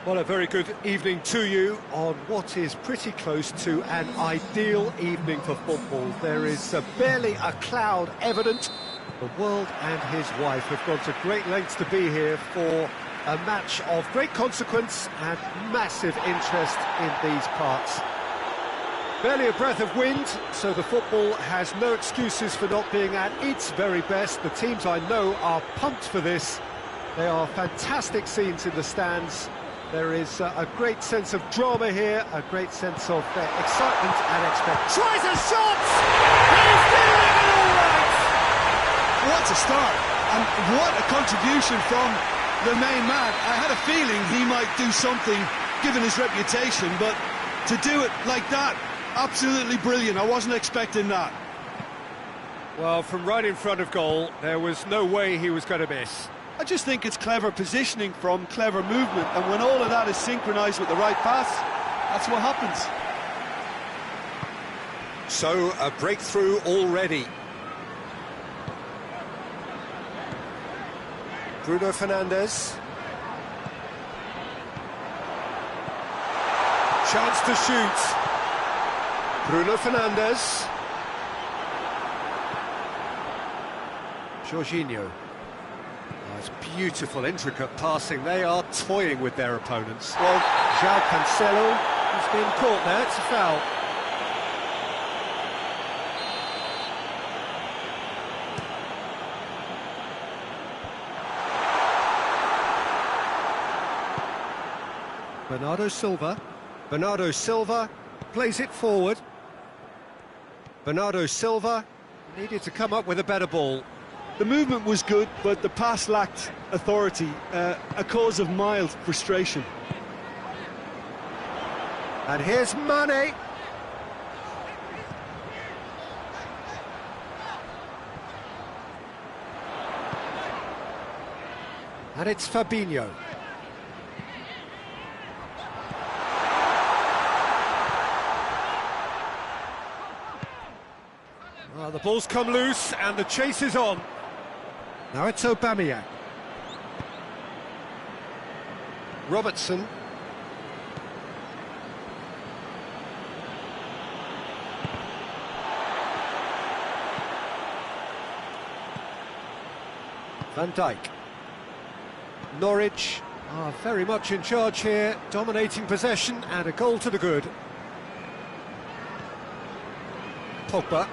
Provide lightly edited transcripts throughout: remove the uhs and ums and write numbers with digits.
Well, a very good evening to you on what is pretty close to an ideal evening for football. There is barely a cloud evident. The world and his wife have gone to great lengths to be here for a match of great consequence and massive interest in these parts. Barely a breath of wind, so the football has no excuses for not being at its very best. The teams I know are pumped for this. They are fantastic scenes in the stands. There is a great sense of drama here, a great sense of excitement and expectation. Tries a shot! He's doing it all right! What a start, and what a contribution from the main man. I had a feeling he might do something, given his reputation, but to do it like that, absolutely brilliant. I wasn't expecting that. Well, from right in front of goal, there was no way he was going to miss. I just think it's clever positioning from clever movement, and when all of that is synchronised with the right pass, that's what happens. So, a breakthrough already. Bruno Fernandes. Chance to shoot. Bruno Fernandes. Jorginho. It's beautiful, intricate passing. They are toying with their opponents. Well, João Cancelo has been caught there. It's a foul. Bernardo Silva. Bernardo Silva plays it forward. Bernardo Silva needed to come up with a better ball. The movement was good, but the pass lacked authority, a cause of mild frustration. And here's Mane. And it's Fabinho. Well, the ball's come loose and the chase is on. Now it's Aubameyang. Robertson. Van Dijk. Norwich are very much in charge here, dominating possession and a goal to the good. Pogba.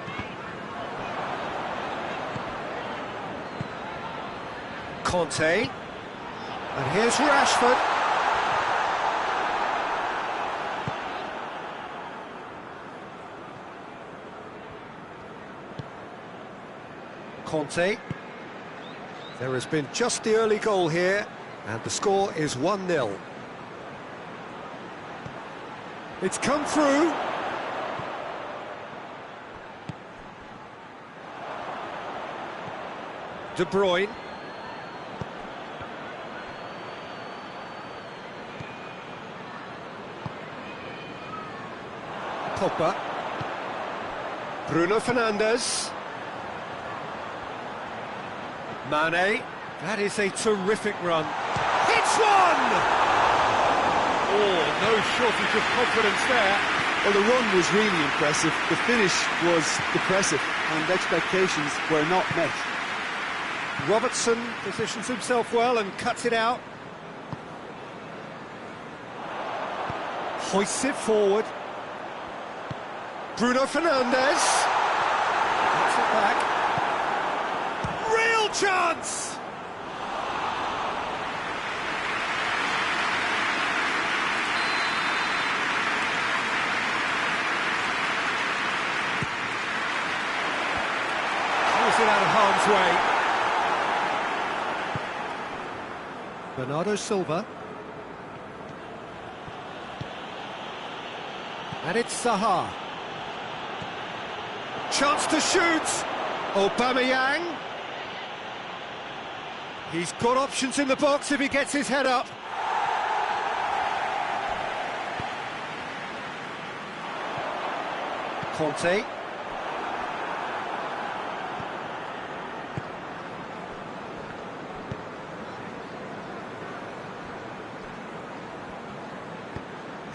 Conte, and here's Rashford. Conte. There has been just the early goal here, and the score is 1-0. It's come through. De Bruyne. Pogba. Bruno Fernandes. Mane. That is a terrific run. It's one! Oh, no shortage of confidence there. Well, the run was really impressive. The finish was depressive, and expectations were not met. Robertson positions himself well and cuts it out. Hoists it forward. Bruno Fernandes. Gets it back. Real chance! Pulls it out of harm's way. Bernardo Silva. And it's Zaha. Chance to shoot. Aubameyang. He's got options in the box if he gets his head up. Conte.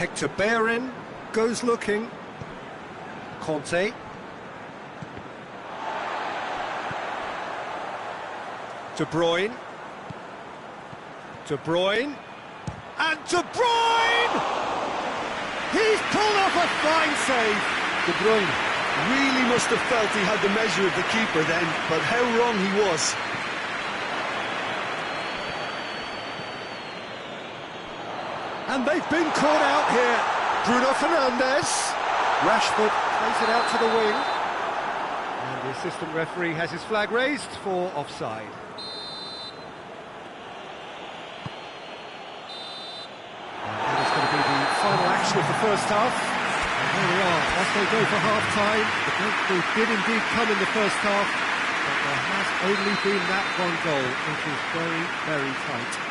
Hector Bellerin goes looking. Conte. De Bruyne. De Bruyne. And De Bruyne! He's pulled off a fine save. De Bruyne really must have felt he had the measure of the keeper then, but how wrong he was. And they've been caught out here. Bruno Fernandes. Rashford plays it out to the wing. And the assistant referee has his flag raised for offside. And that is going to be the final action of the first half. And here we are, off they go for half-time. The breakthrough did indeed come in the first half, but there has only been that one goal. It is very, very tight.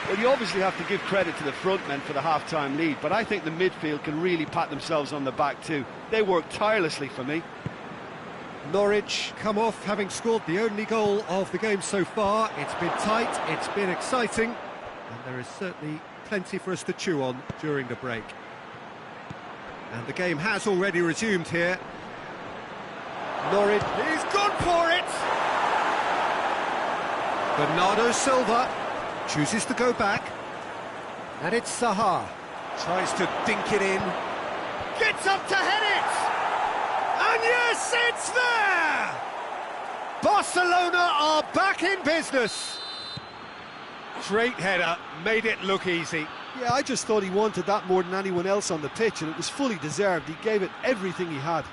Well, you obviously have to give credit to the front men for the half-time lead, but I think the midfield can really pat themselves on the back too. They worked tirelessly for me. Norwich come off having scored the only goal of the game so far. It's been tight, it's been exciting, and there is certainly plenty for us to chew on during the break. And the game has already resumed here. Norwich, he's gone for it! Bernardo Silva chooses to go back, and it's Zaha. Tries to dink it in, gets up to head it, and yes, it's there! Barcelona are back in business. Great header, made it look easy. Yeah, I just thought he wanted that more than anyone else on the pitch, and it was fully deserved. He gave it everything he had.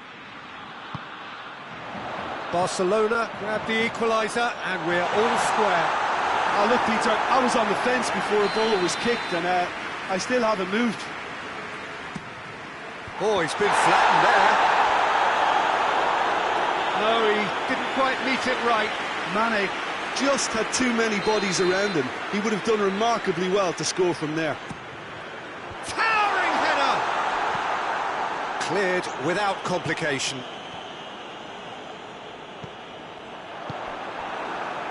Barcelona grab the equaliser, and we're all square. Oh, look, Peter, I was on the fence before a ball was kicked, and I still haven't moved. Oh, he's been flattened there. No, he didn't quite meet it right. Mane just had too many bodies around him. He would have done remarkably well to score from there. Towering header! Cleared without complication.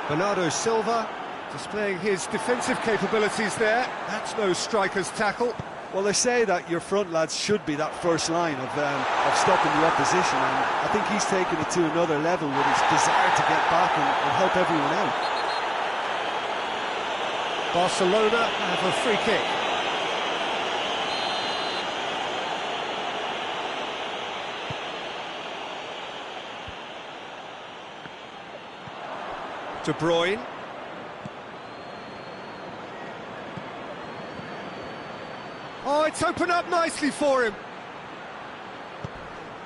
Bernardo Silva displaying his defensive capabilities there. That's no striker's tackle. Well, they say that your front lads should be that first line of stopping the opposition, and I think he's taken it to another level with his desire to get back and help everyone out. Barcelona have a free kick. De Bruyne. Oh, it's opened up nicely for him.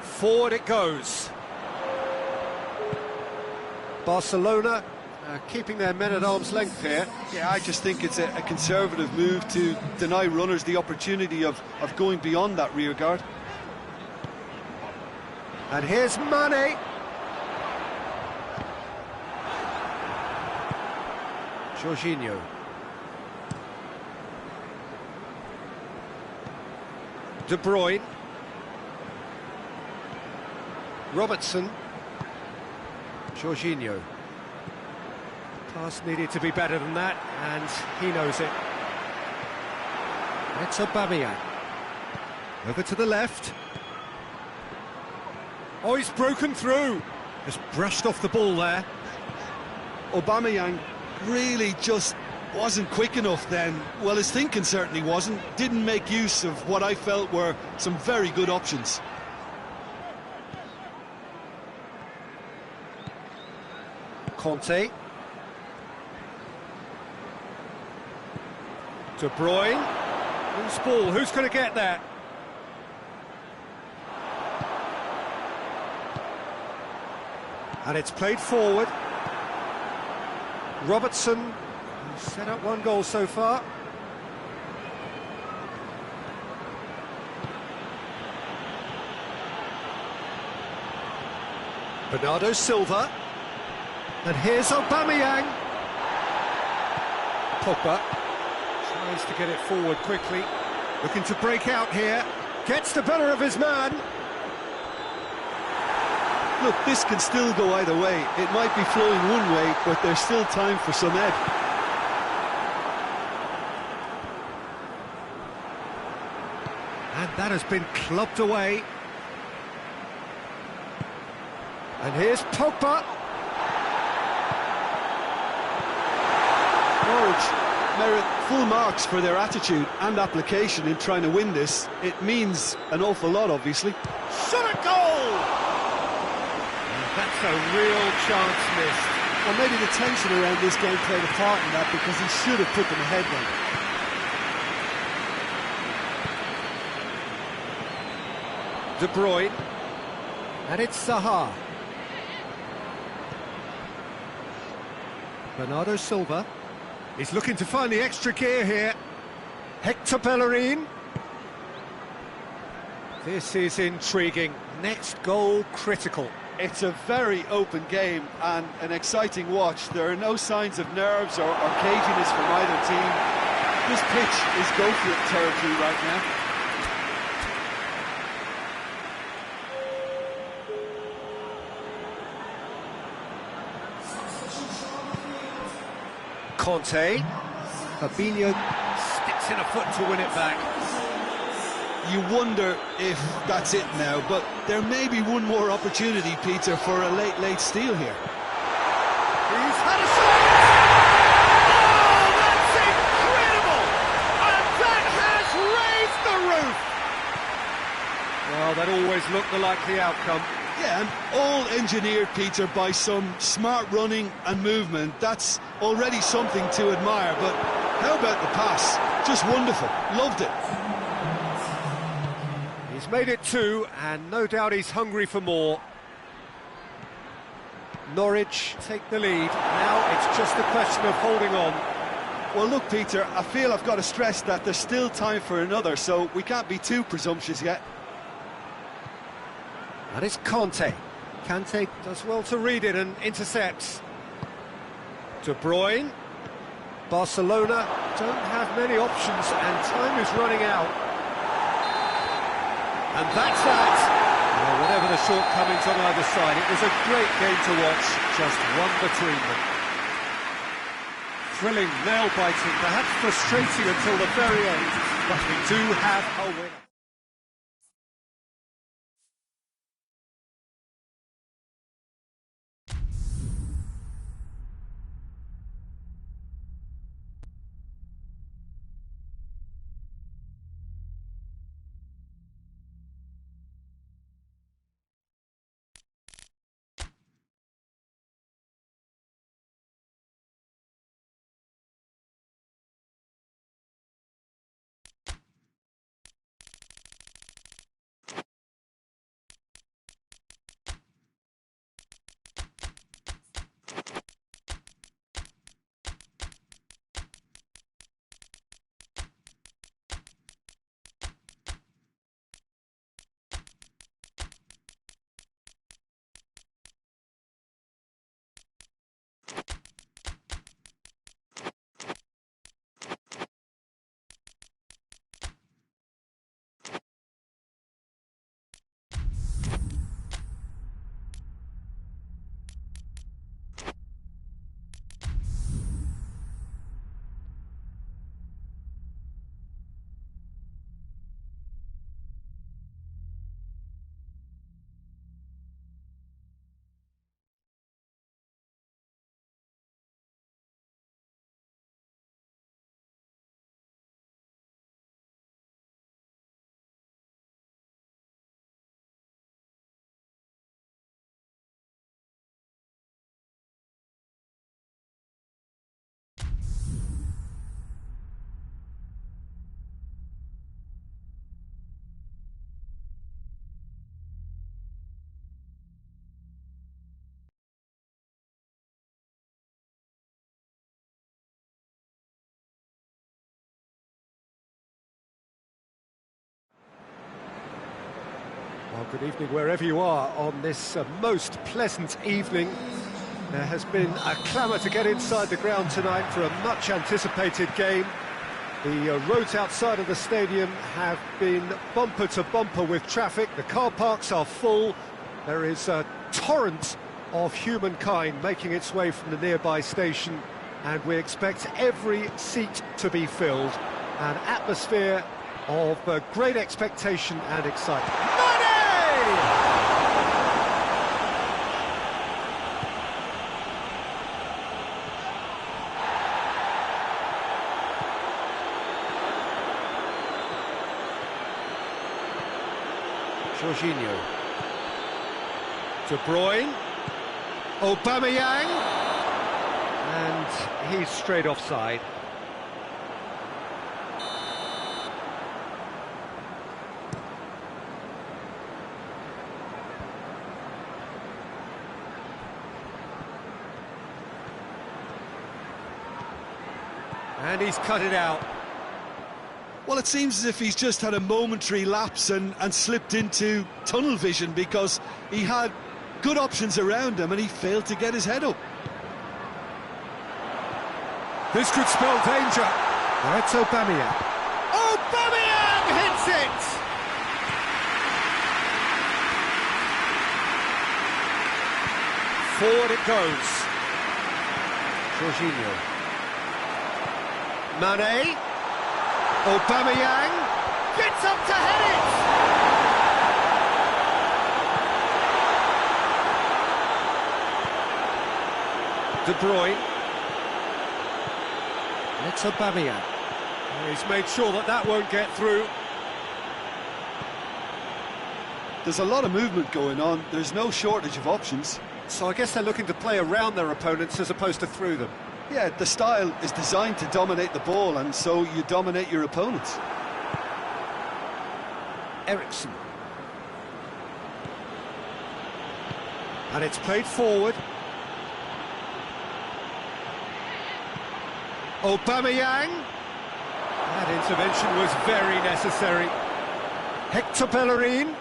Forward it goes. Barcelona keeping their men at arm's length here. Yeah, I just think it's a conservative move to deny runners the opportunity of going beyond that rear guard. And here's Mane. Jorginho. De Bruyne. Robertson. Jorginho. Pass needed to be better than that, and he knows it. It's Aubameyang. Over to the left. Oh, he's broken through. Just brushed off the ball there. Aubameyang really just wasn't quick enough then. Well, his thinking certainly wasn't. Didn't make use of what I felt were some very good options. Conte. De Bruyne. Loose ball, who's going to get that? And it's played forward. Robertson, who's set up one goal so far. Bernardo Silva. And here's Aubameyang. Pogba tries to get it forward quickly. Looking to break out here. Gets the better of his man. Look, this can still go either way. It might be flowing one way, but there's still time for some ebb. And that has been clubbed away. And here's Pogba. Norwich merit full marks for their attitude and application in trying to win this. It means an awful lot, obviously. Shot at goal! And that's a real chance missed. Well, maybe the tension around this game played a part in that, because he should have put them ahead then. De Bruyne. And it's Zaha. Bernardo Silva. He's looking to find the extra gear here. Hector Bellerin. This is intriguing. Next goal critical. It's a very open game and an exciting watch. There are no signs of nerves or caginess from either team. This pitch is go-for-it territory right now. Conte. Fabinho sticks in a foot to win it back. You wonder if that's it now, but there may be one more opportunity, Peter, for a late steal here. He's had a shot! Oh, that's incredible! And that has raised the roof! Well, that always looked the likely outcome. Yeah, and all engineered, Peter, by some smart running and movement. That's already something to admire, but how about the pass? Just wonderful. Loved it. He's made it 2, and no doubt he's hungry for more. Norwich take the lead. Now it's just a question of holding on. Well, look, Peter, I feel I've got to stress that there's still time for another, so we can't be too presumptuous yet. And it's Conte. Kante does well to read it and intercepts. De Bruyne. Barcelona don't have many options, and time is running out. And that's that. Well, whatever the shortcomings on either side, it was a great game to watch, just one between them. Thrilling, nail-biting, perhaps frustrating until the very end, but we do have a winner. Well, good evening wherever you are on this most pleasant evening. There has been a clamour to get inside the ground tonight for a much-anticipated game. The roads outside of the stadium have been bumper to bumper with traffic. The car parks are full. There is a torrent of humankind making its way from the nearby station, and we expect every seat to be filled. An atmosphere of great expectation and excitement. Mane! Jorginho. De Bruyne. Aubameyang. And he's straight offside. And he's cut it out. Well, it seems as if he's just had a momentary lapse and slipped into tunnel vision, because he had good options around him and he failed to get his head up. This could spell danger. That's Aubameyang. Aubameyang hits it! Forward it goes. Jorginho. Mane. Aubameyang gets up to head it! De Bruyne. It's Aubameyang. He's made sure that that won't get through. There's a lot of movement going on. There's no shortage of options. So I guess they're looking to play around their opponents as opposed to through them. Yeah, the style is designed to dominate the ball, and so you dominate your opponents. Eriksen. And it's played forward. Aubameyang. That intervention was very necessary. Hector Bellerin.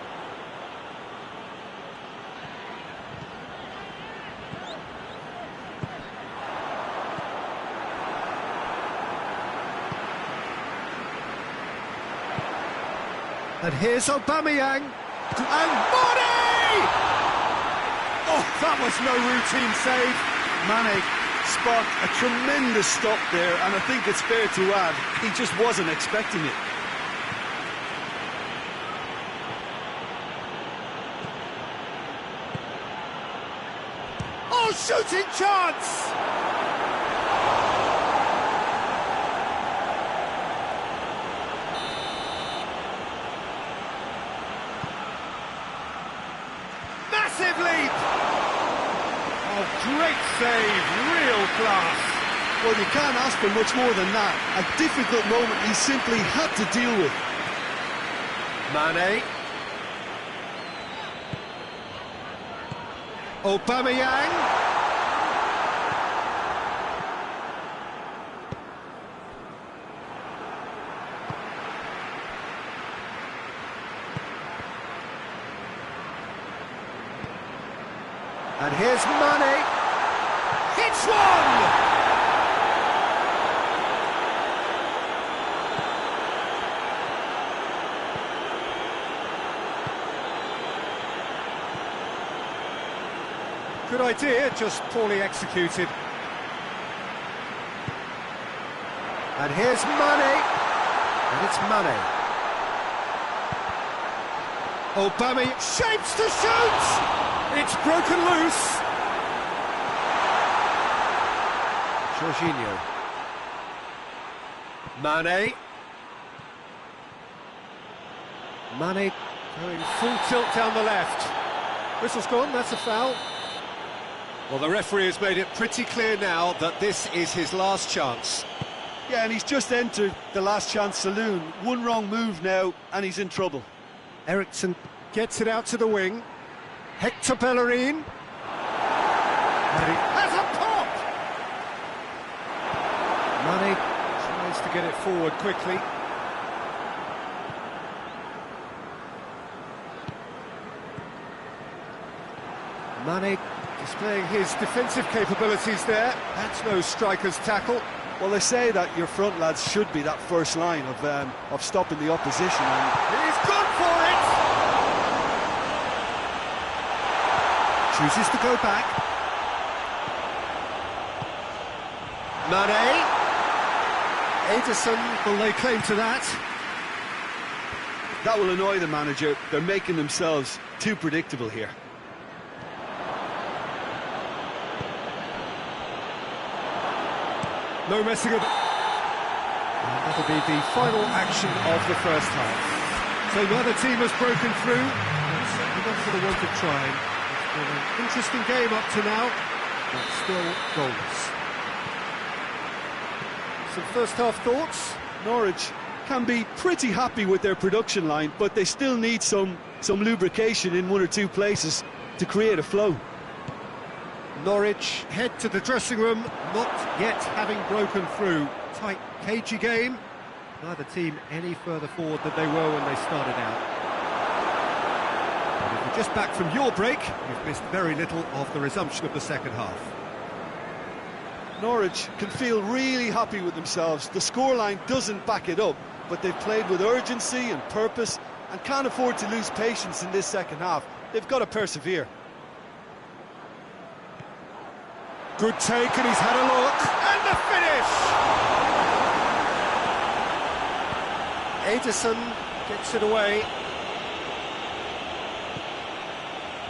And here's Aubameyang. And Mane! Oh, that was no routine save. Mane spot a tremendous stop there, and I think it's fair to add, he just wasn't expecting it. Oh, shooting chance! Massive leap! Oh, great save, real class. Well, you can't ask for much more than that. A difficult moment he simply had to deal with. Mane. Aubameyang. And here's Mane. Hits one! Good idea, just poorly executed. And here's Mane. And it's Mane. Aubameyang shapes to shoot! It's broken loose. Jorginho. Mane. Mane going full tilt down the left. Whistle's gone, that's a foul. Well, the referee has made it pretty clear now that this is his last chance. Yeah, and he's just entered the last chance saloon. One wrong move now, and he's in trouble. Eriksen gets it out to the wing. Hector Bellerin. And he has a pop! Mane tries to get it forward quickly. Mane displaying his defensive capabilities there. That's no striker's tackle. Well, they say that your front lads should be that first line of stopping the opposition. And he's gone for it! Chooses to go back. Mane. Ederson will lay claim to that. That will annoy the manager. They're making themselves too predictable here. No messing about. And that'll be the final action of the first half. So neither team has broken through. Certainly not for the want of trying. It's been an interesting game up to now, but still goalless. Some first half thoughts? Norwich can be pretty happy with their production line, but they still need some lubrication in one or two places to create a flow. Norwich head to the dressing room, not yet having broken through. Tight, cagey game. Neither team any further forward than they were when they started out. And if you're just back from your break, you've missed very little of the resumption of the second half. Norwich can feel really happy with themselves. The scoreline doesn't back it up, but they've played with urgency and purpose and can't afford to lose patience in this second half. They've got to persevere. Good take, and he's had a look. And the finish! Ederson gets it away.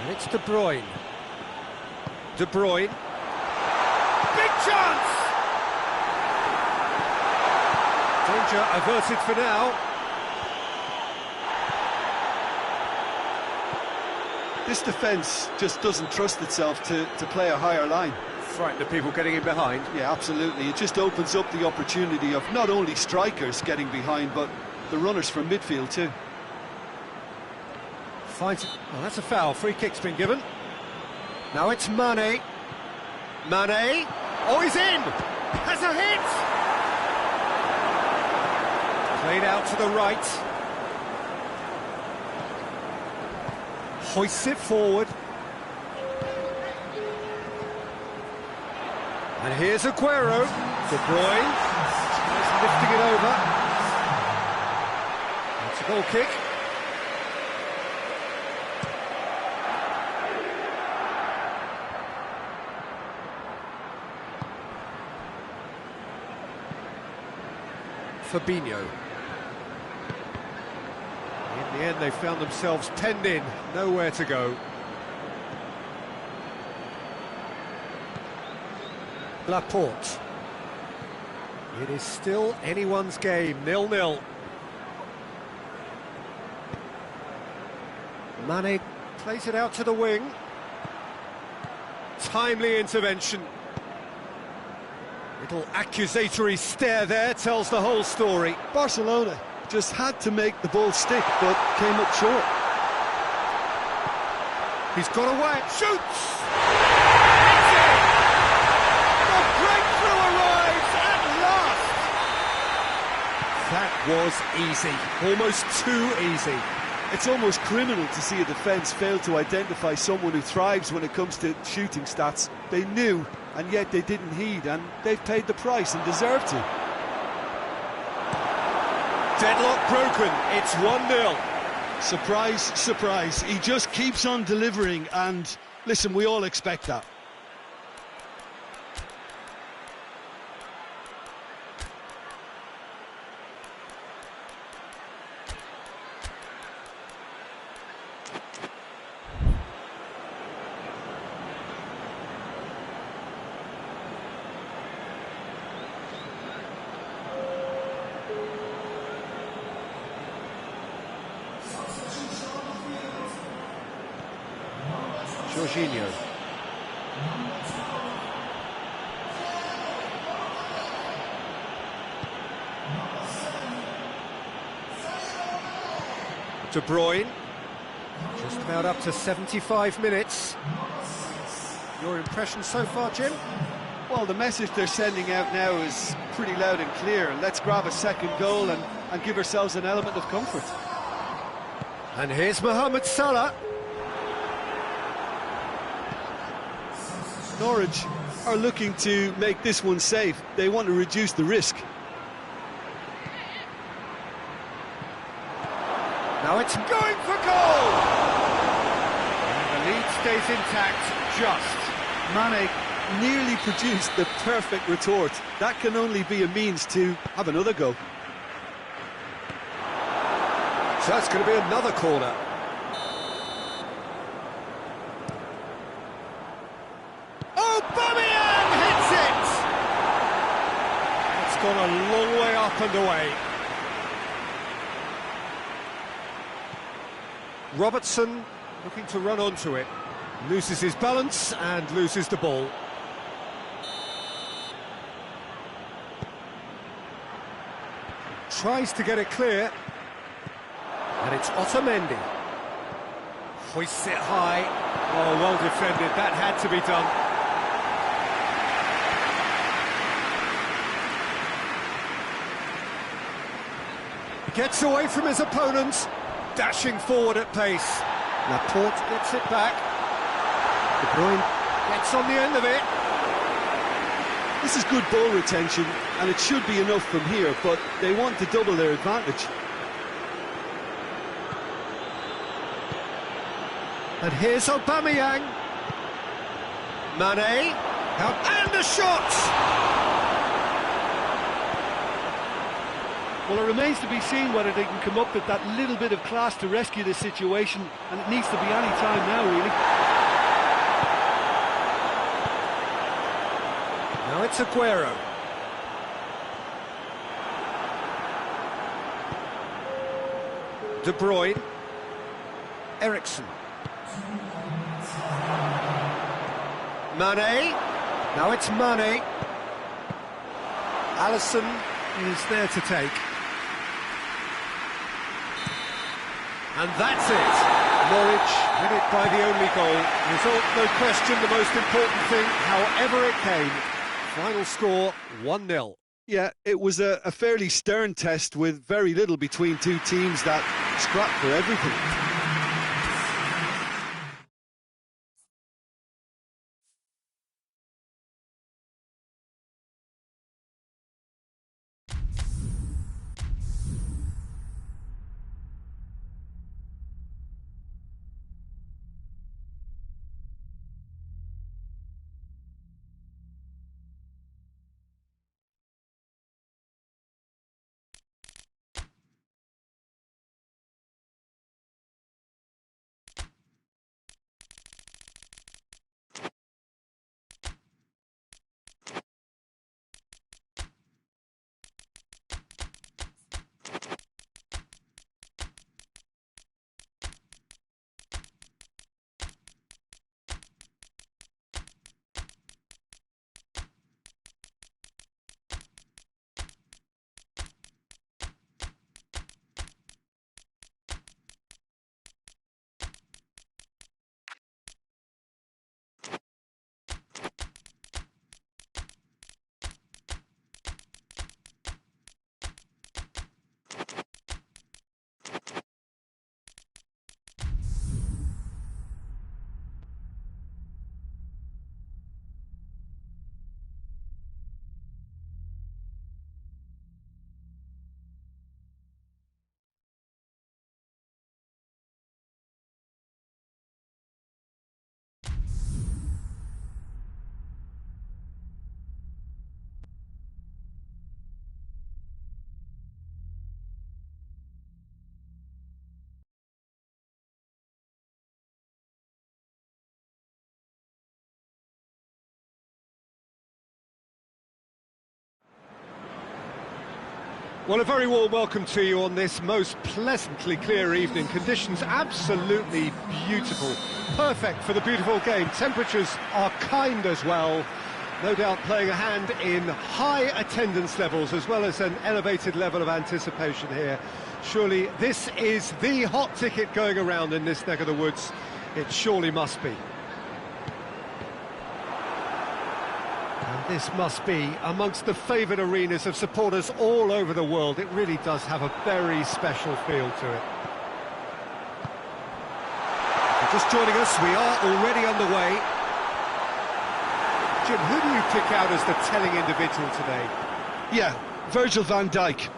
And it's De Bruyne. De Bruyne. Big chance! Danger averted for now. This defence just doesn't trust itself to play a higher line. Frighten the people getting in behind. Yeah, absolutely. It just opens up the opportunity of not only strikers getting behind, but the runners from midfield too. Finds it. Well, that's a foul. Free kick's been given. Now it's Mane. Mane. Oh, he's in! Has a hit! Played out to the right. Hoists it forward. And here's Aguero. De Bruyne. Just lifting it over. That's a goal kick. Fabinho. In the end, they found themselves penned in, nowhere to go. Laporte. It is still anyone's game, 0-0. Mane plays it out to the wing. Timely intervention. Little accusatory stare there tells the whole story. Barcelona just had to make the ball stick, but came up short. He's got away, shoots! That was easy, almost too easy. It's almost criminal to see a defence fail to identify someone who thrives when it comes to shooting stats. They knew, and yet they didn't heed, and they've paid the price and deserve to. Deadlock broken, it's 1-0. Surprise, surprise, he just keeps on delivering, and listen, we all expect that. Jorginho. De Bruyne. Just about up to 75 minutes. Your impression so far, Jim? Well, the message they're sending out now is pretty loud and clear. Let's grab a second goal and give ourselves an element of comfort. And here's Mohamed Salah. Norwich are looking to make this one safe. They want to reduce the risk. Now it's going for goal! And the lead stays intact, just. Mane nearly produced the perfect retort. That can only be a means to have another go. So that's going to be another corner. Aubameyang hits it! It's gone a long way up and away. Robertson looking to run onto it. Loses his balance and loses the ball. Tries to get it clear. And it's Otamendi. Hoists it high. Oh, well defended. That had to be done. Gets away from his opponents. Dashing forward at pace. Laporte gets it back. De Bruyne gets on the end of it. This is good ball retention, and it should be enough from here, but they want to double their advantage. And here's Aubameyang. Mane. And a shot! Well, it remains to be seen whether they can come up with that little bit of class to rescue this situation, and it needs to be any time now, really. Now it's Aguero. De Bruyne. Eriksen. Mane. Now it's Mane. Alisson is there to take. And that's it. Norwich win it by the only goal. Result, no question, the most important thing, however it came. Final score, 1-0. Yeah, it was a fairly stern test with very little between two teams that scrapped for everything. Well, a very warm welcome to you on this most pleasantly clear evening. Conditions absolutely beautiful. Perfect for the beautiful game. Temperatures are kind as well. No doubt playing a hand in high attendance levels as well as an elevated level of anticipation here. Surely this is the hot ticket going around in this neck of the woods. It surely must be. And this must be amongst the favoured arenas of supporters all over the world. It really does have a very special feel to it. If you're just joining us, we are already underway. Jim, who do you pick out as the telling individual today? Yeah, Virgil van Dijk.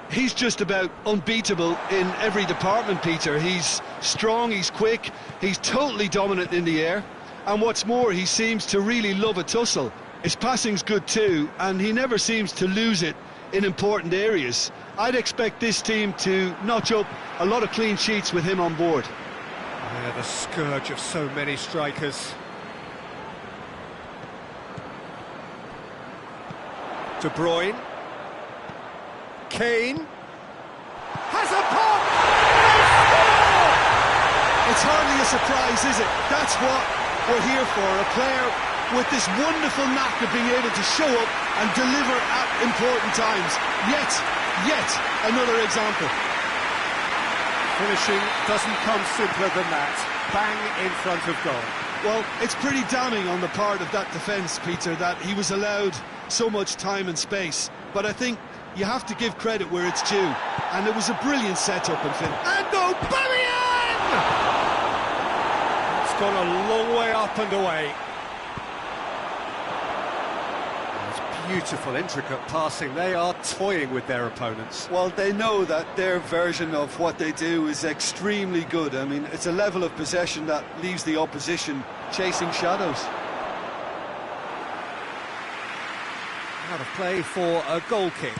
He's just about unbeatable in every department, Peter. He's strong, he's quick, he's totally dominant in the air. And what's more, he seems to really love a tussle. His passing's good too, and he never seems to lose it in important areas. I'd expect this team to notch up a lot of clean sheets with him on board. Yeah, the scourge of so many strikers. De Bruyne. Kane. Has a pop! It's hardly a surprise, is it? That's what we're here for. A player with this wonderful knack of being able to show up and deliver at important times. Yet another example. Finishing doesn't come simpler than that. Bang in front of goal. Well, it's pretty damning on the part of that defence, Peter, that he was allowed so much time and space. But I think you have to give credit where it's due. And it was a brilliant setup and finish. And Aubameyang! It's gone a long way up and away. Beautiful, intricate passing. They are toying with their opponents. Well, they know that their version of what they do is extremely good. I mean, it's a level of possession that leaves the opposition chasing shadows. Out of play for a goal kick.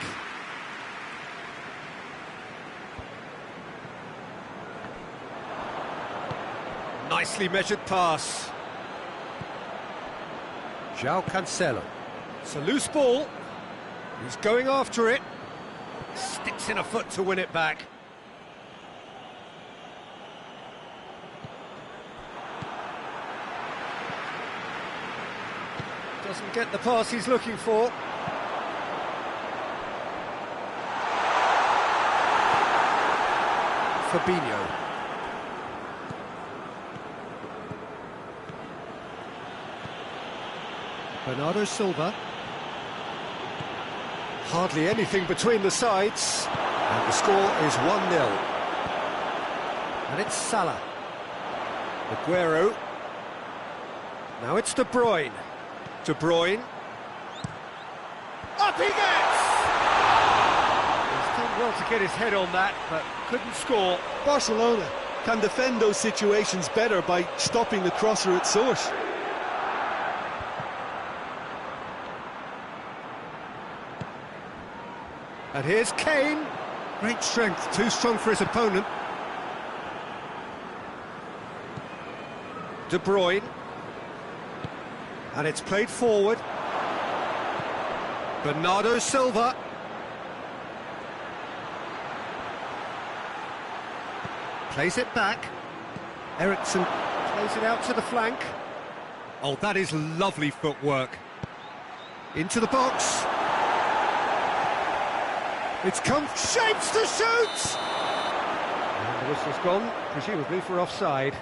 Nicely measured pass. João Cancelo. It's a loose ball. He's going after it. Sticks in a foot to win it back. Doesn't get the pass he's looking for. Fabinho. Bernardo Silva. Hardly anything between the sides. And the score is 1-0. And it's Salah. Aguero. Now it's De Bruyne. De Bruyne. Up he gets! He's done well to get his head on that, but couldn't score. Barcelona can defend those situations better by stopping the crosser at source. And here's Kane. Great strength, too strong for his opponent. De Bruyne. And it's played forward. Bernardo Silva. Plays it back. Eriksen plays it out to the flank. Oh, that is lovely footwork. Into the box. It's come, shapes to shoot! And the whistle's gone, presumably for offside.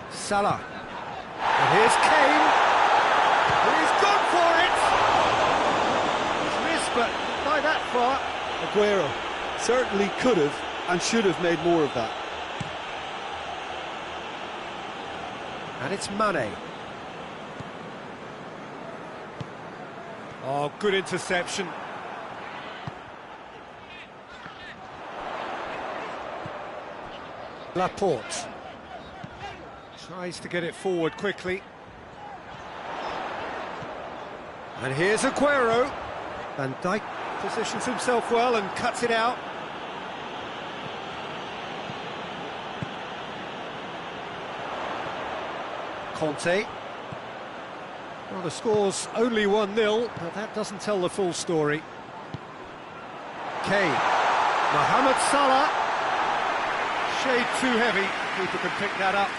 Salah. And here's Kane. He's gone for it! He's missed, but by that far. Aguero certainly could have and should have made more of that. And it's Mane. Oh, good interception. Laporte. Tries to get it forward quickly. And here's Aguero. Van Dijk positions himself well and cuts it out. Conte. Well, the score's only 1-0, but that doesn't tell the full story. Kane. Mohamed Salah. Shade too heavy. Keeper can pick that up.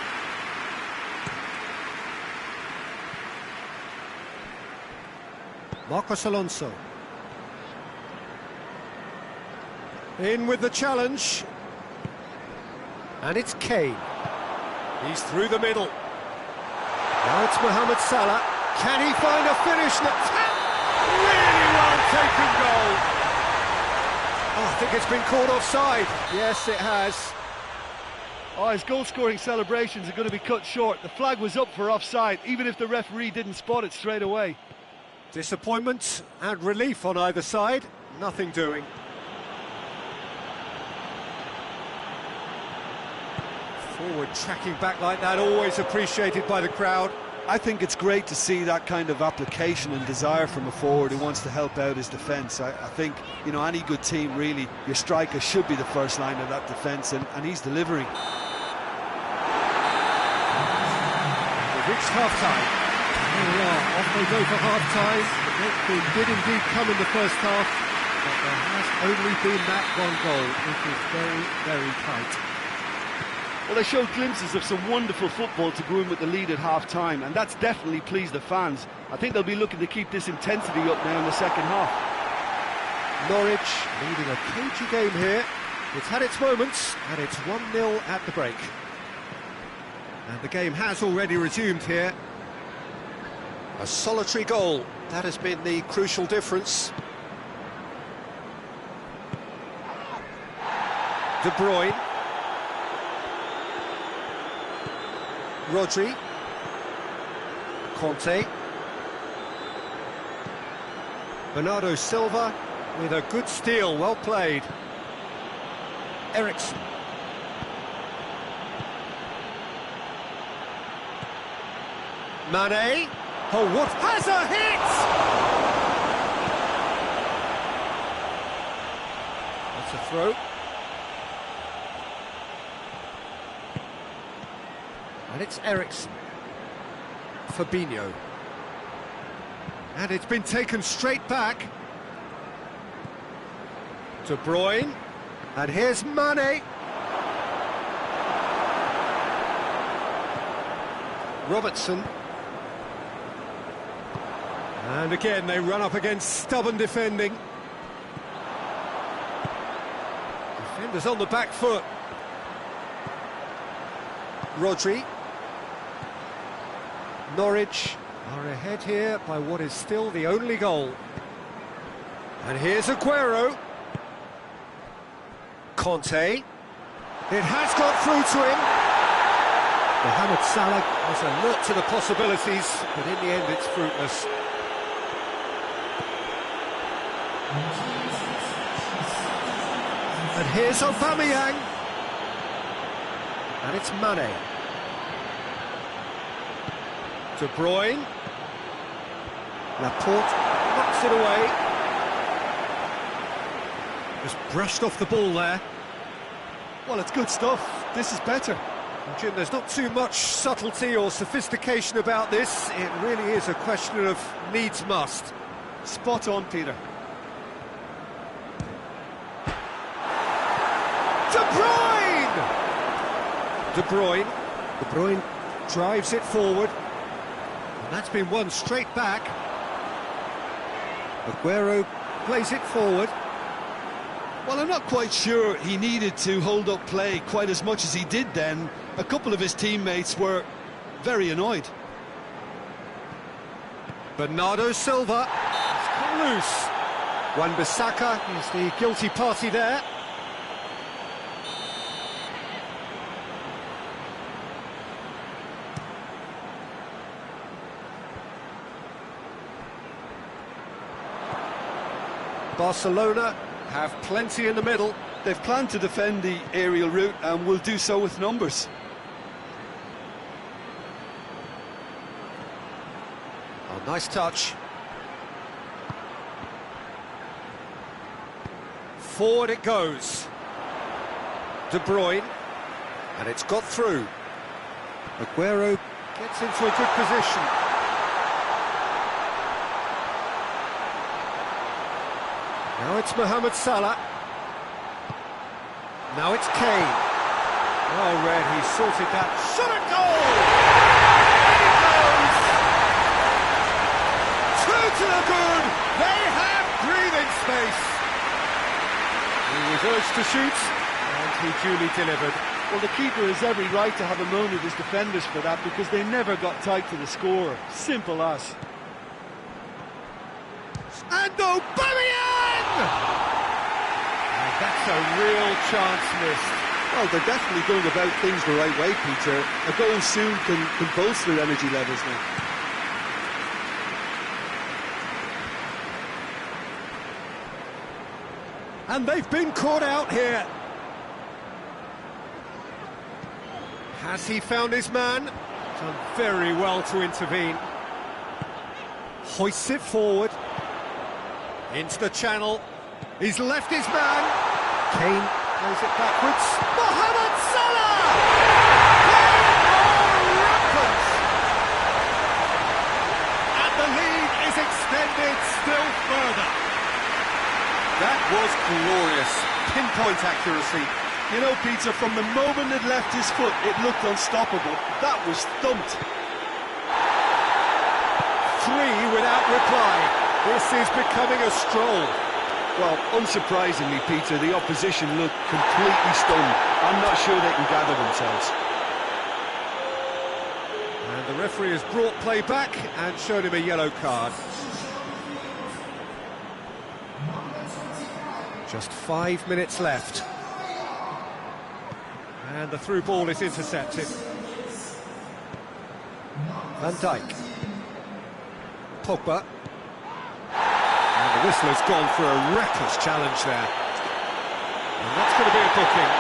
Marcos Alonso. In with the challenge. And it's Kane. He's through the middle. Now it's Mohamed Salah. Can he find a finish? Really well taken goal. Oh, I think it's been called offside. Yes, it has. Oh, his goal-scoring celebrations are going to be cut short. The flag was up for offside, even if the referee didn't spot it straight away. Disappointment and relief on either side, nothing doing. Forward tracking back like that, always appreciated by the crowd. I think it's great to see that kind of application and desire from a forward who wants to help out his defence. I think, you know, any good team really, your striker should be the first line of that defence, and he's delivering. We've reached half-time. Here we are, off they go for half-time. The breakthrough did indeed come in the first half, but there has only been that one goal. It is very, very tight. Well, they showed glimpses of some wonderful football to go in with the lead at half-time, and that's definitely pleased the fans. I think they'll be looking to keep this intensity up now in the second half. Norwich leading a cagey game here. It's had its moments, and it's 1-0 at the break. And the game has already resumed here. A solitary goal, that has been the crucial difference. De Bruyne. Rodri. Conte. Bernardo Silva with a good steal, well played. Eriksen. Mane. Oh, what has a hit! That's a throw. And it's Eriksen. Fabinho. And it's been taken straight back. De Bruyne. And here's Mane. Robertson. And again, they run up against stubborn defending. Defenders on the back foot. Rodri. Norwich are ahead here by what is still the only goal. And here's Aguero. Conte. It has got through to him. Mohamed Salah was alert to the possibilities, but in the end it's fruitless. And here's Aubameyang. And it's Mane. De Bruyne. Laporte knocks it away. Just brushed off the ball there. Well, it's good stuff. This is better. And Jim, there's not too much subtlety or sophistication about this. It really is a question of needs must. Spot on, Peter. De Bruyne! De Bruyne. De Bruyne drives it forward. And that's been won straight back. Aguero plays it forward. Well, I'm not quite sure he needed to hold up play quite as much as he did then. A couple of his teammates were very annoyed. Bernardo Silva has come loose. Wan-Bissaka is the guilty party there. Barcelona have plenty in the middle. They've planned to defend the aerial route and will do so with numbers. Oh, nice touch. Forward it goes. De Bruyne. And it's got through. Aguero gets into a good position. Now it's Mohamed Salah. Now it's Kane. Well read, he sorted that. Shot at goal! And it goes! Two to the good! They have breathing space! He was urged to shoot, and he duly delivered. Well, the keeper has every right to have a moan at his defenders for that, because they never got tight to the scorer. Simple as. And Aubameyang! And that's a real chance missed. Well, they're definitely going about things the right way, Peter. A goal soon can bolster energy levels now. And they've been caught out here. Has he found his man? Done very well to intervene. Hoists it forward. Into the channel. He's left his man. Kane plays it backwards. Mohamed Salah! Rampant! And the lead is extended still further. That was glorious. Pinpoint accuracy. You know, Peter, from the moment it left his foot, it looked unstoppable. That was thumped. 3 without reply. This is becoming a stroll. Well, unsurprisingly, Peter, the opposition look completely stunned. I'm not sure they can gather themselves. And the referee has brought play back and shown him a yellow card. Just 5 minutes left. And the through ball is intercepted. Van Dijk. Pogba. And the whistle has gone for a reckless challenge there. And that's going to be a booking.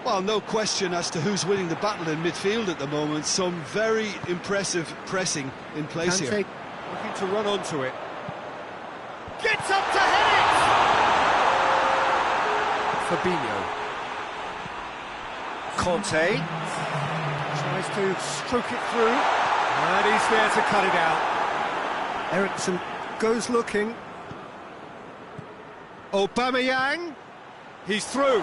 Well, no question as to who's winning the battle in midfield at the moment. Some very impressive pressing in place here. Looking to run onto it. Gets up to head it! Fabinho. Conte. Tries to stroke it through. And he's there to cut it out. Eriksen goes looking. Aubameyang. He's through.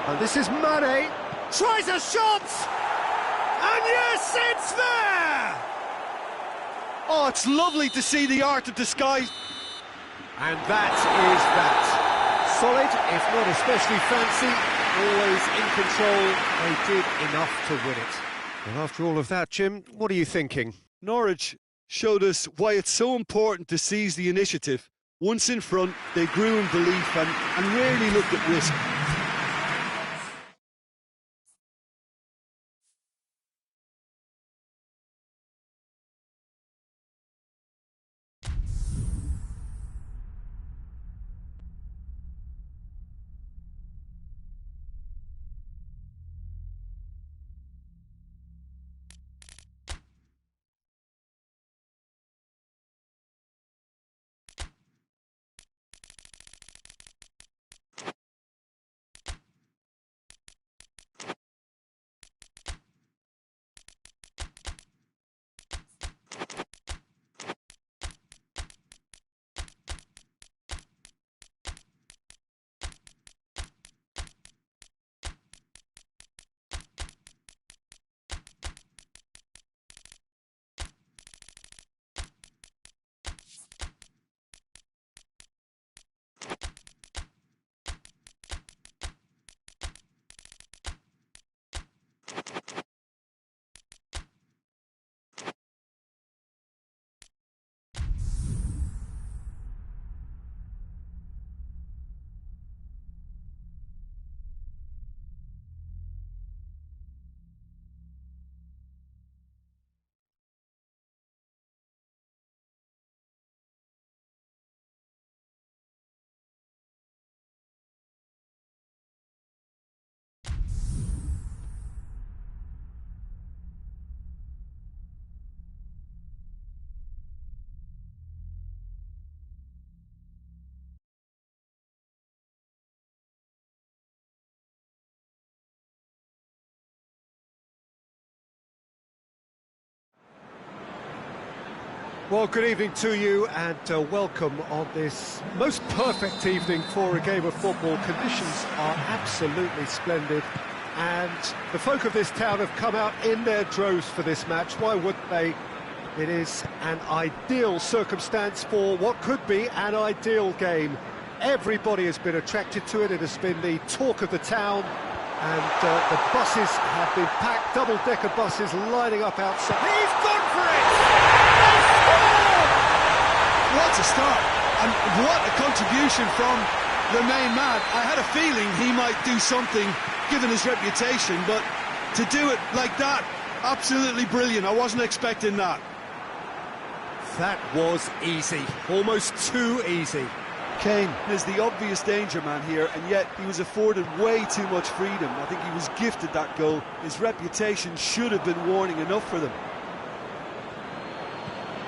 And this is Mane, tries a shot! And yes, it's there! Oh, it's lovely to see the art of disguise. And that is that. Solid, if not especially fancy, always in control. They did enough to win it. And after all of that, Jim, what are you thinking? Norwich showed us why it's so important to seize the initiative. Once in front, they grew in belief and rarely looked at risk. Well, good evening to you and welcome on this most perfect evening for a game of football. Conditions are absolutely splendid and the folk of this town have come out in their droves for this match. Why wouldn't they? It is an ideal circumstance for what could be an ideal game. Everybody has been attracted to it. It has been the talk of the town and the buses have been packed, double-decker buses lining up outside. He's gone for it! what a start, and what a contribution from the main man. I had a feeling he might do something, given his reputation, but to do it like that, absolutely brilliant. I wasn't expecting that. That was easy, almost too easy. Kane is the obvious danger man here, and yet he was afforded way too much freedom. I think he was gifted that goal. His reputation should have been warning enough for them.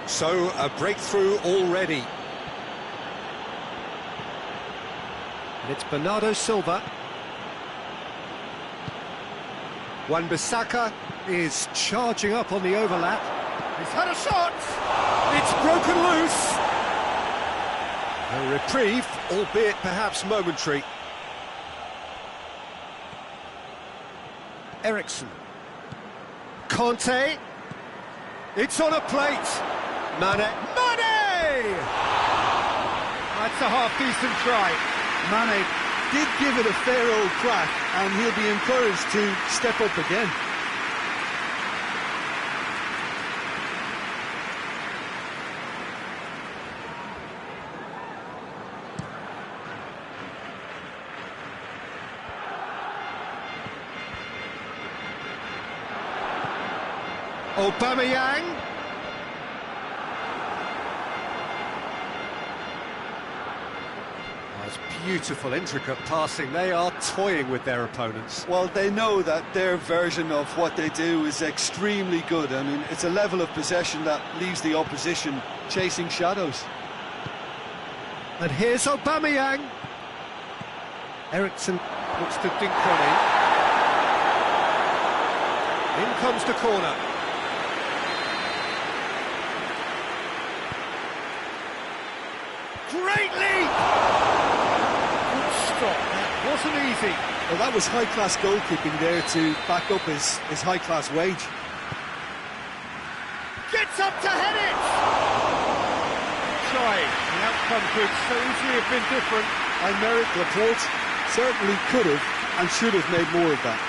So, a breakthrough already. And it's Bernardo Silva. Wan-Bissaka is charging up on the overlap. He's had a shot! It's broken loose! A reprieve, albeit perhaps momentary. Eriksen. Conte. It's on a plate. Mane. Mane! That's a half-decent try. Mane did give it a fair old crack, and he'll be encouraged to step up again. Aubameyang. That's beautiful, intricate passing. They are toying with their opponents. Well, they know that their version of what they do is extremely good. I mean, it's a level of possession that leaves the opposition chasing shadows. And here's Aubameyang. Eriksen looks to dink one in. In comes the corner. Great leap! Good stop, that wasn't easy. Well, that was high-class goalkeeping there to back up his high-class wage. Gets up to head it! Trying, the outcome could so easily have been different. And Merrick Laporte certainly could have and should have made more of that.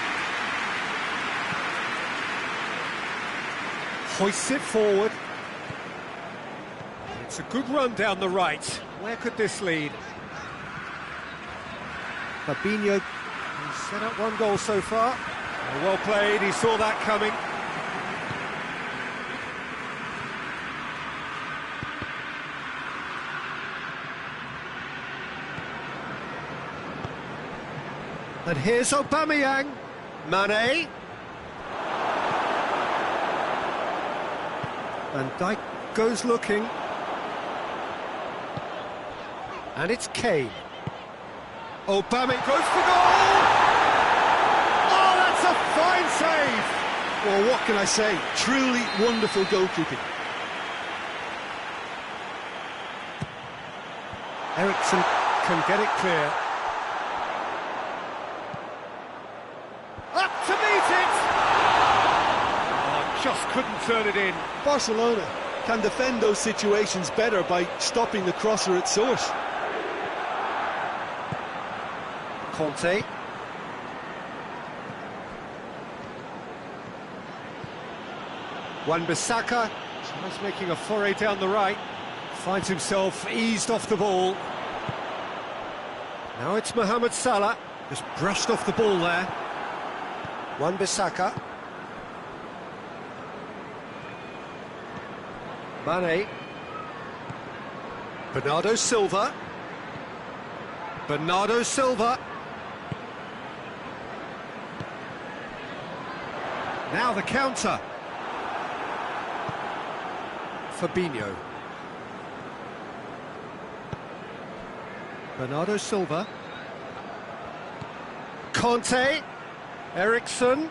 Hoists it forward. It's a good run down the right. Where could this lead? Fabinho has set up one goal so far. Well played, he saw that coming. And here's Aubameyang. Mane. Van Dijk goes looking. And it's Kane. Aubameyang goes for goal! Oh, that's a fine save! Well, what can I say? Truly wonderful goalkeeping. Eriksen can get it clear. Up to meet it! Oh, just couldn't turn it in. Barcelona can defend those situations better by stopping the crosser at source. Conte. Wan-Bissaka tries making a foray down the right. Finds himself eased off the ball. Now it's Mohamed Salah. Just brushed off the ball there. Wan-Bissaka. Mane. Bernardo Silva. Bernardo Silva. Now the counter. Fabinho. Bernardo Silva. Conte. Eriksen.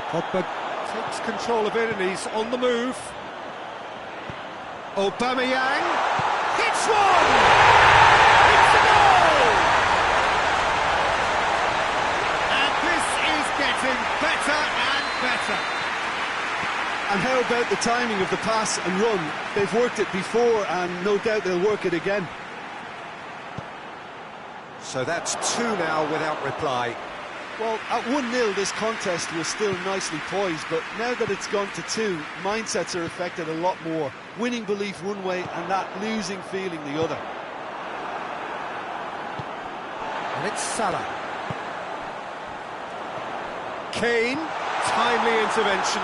Pogba takes control of it and he's on the move. Aubameyang hits one! It's a goal! And this is getting better and better. And how about the timing of the pass and run? They've worked it before and no doubt they'll work it again. So that's two now without reply. Well, at 1-0 this contest was still nicely poised, but now that it's gone to 2, mindsets are affected a lot more. Winning belief one way and that losing feeling the other. And it's Salah. Kane, timely intervention.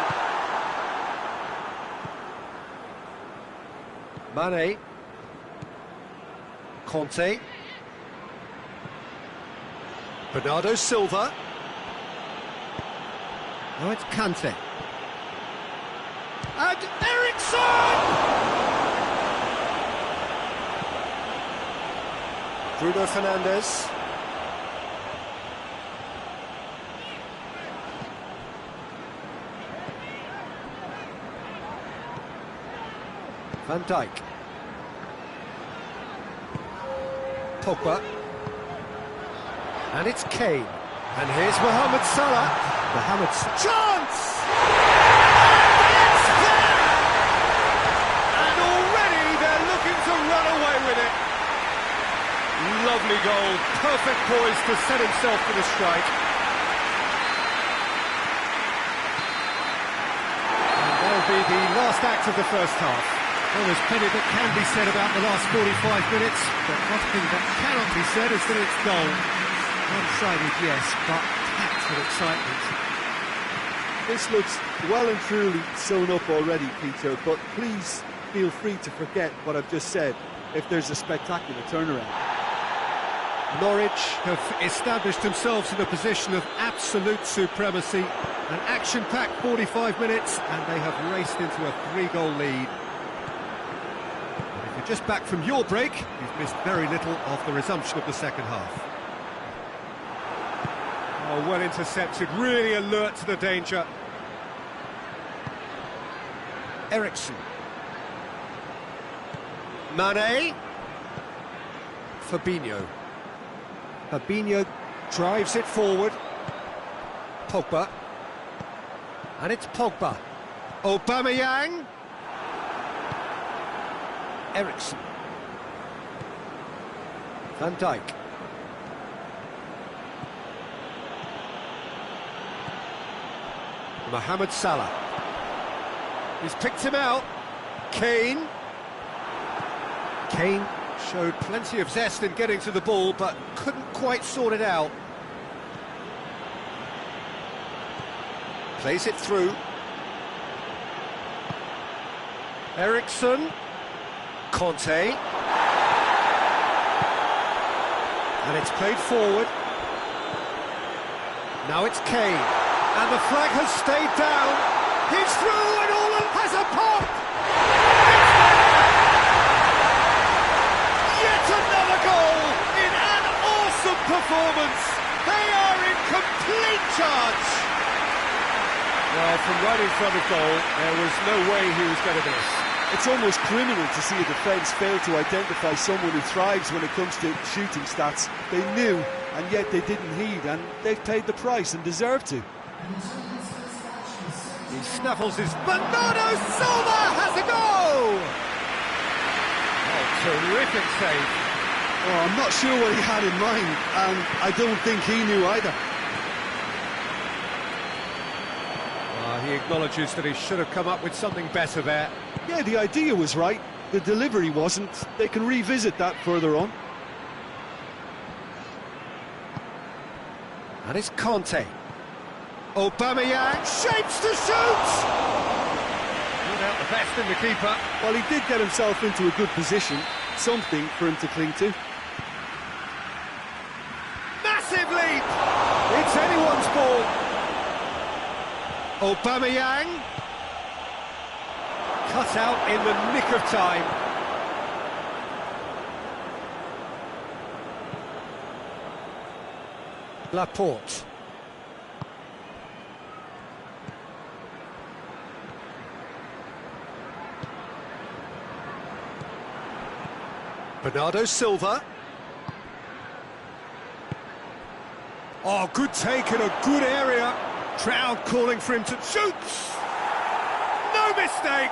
Mane. Conte. Bernardo Silva. Now it's Kante. And Eriksen! Bruno Fernandes. Van Dijk. Pogba. And it's Kane. And here's Mohamed Salah. Mohamed's chance! It's there! And already they're looking to run away with it. Lovely goal. Perfect poise to set himself for the strike. And that'll be the last act of the first half. Well, there's plenty that can be said about the last 45 minutes, but one thing that cannot be said is that it's dull. One-sided, yes, but packed with excitement. This looks well and truly sewn up already, Peter, but please feel free to forget what I've just said if there's a spectacular turnaround. Norwich have established themselves in a position of absolute supremacy. An action-packed 45 minutes, and they have raced into a 3-goal lead. If you're just back from your break, you've missed very little of the resumption of the second half. Oh, well intercepted, really alert to the danger. Eriksen. Mane. Fabinho. Fabinho drives it forward. Pogba. And it's Pogba. Aubameyang. Eriksen. Van Dijk. Mohamed Salah. He's picked him out. Kane. Kane showed plenty of zest in getting to the ball, but couldn't quite sort it out. Plays it through. Eriksen. Conte. And it's played forward. Now it's Kane. And the flag has stayed down. He's through and Orland has a pop! Yet another goal in an awesome performance. They are in complete charge. Well, from right in front of goal, there was no way he was going to miss. It's almost criminal to see a defence fail to identify someone who thrives when it comes to shooting stats. They knew, and yet they didn't heed, and they've paid the price and deserve to. He snuffles his... Bernardo Silva has a goal! Oh, terrific save. Oh, I'm not sure what he had in mind, and I don't think he knew either. He acknowledges that he should have come up with something better there. Yeah, the idea was right, the delivery wasn't. They can revisit that further on. And it's Conte. Aubameyang shapes to shoot! Not out the best in the keeper. Well, he did get himself into a good position, something for him to cling to. Massive leap! It's anyone's ball. Aubameyang cut out in the nick of time. Laporte. Bernardo Silva. Oh, good take in a good area. Crowd calling for him to shoot. No mistake.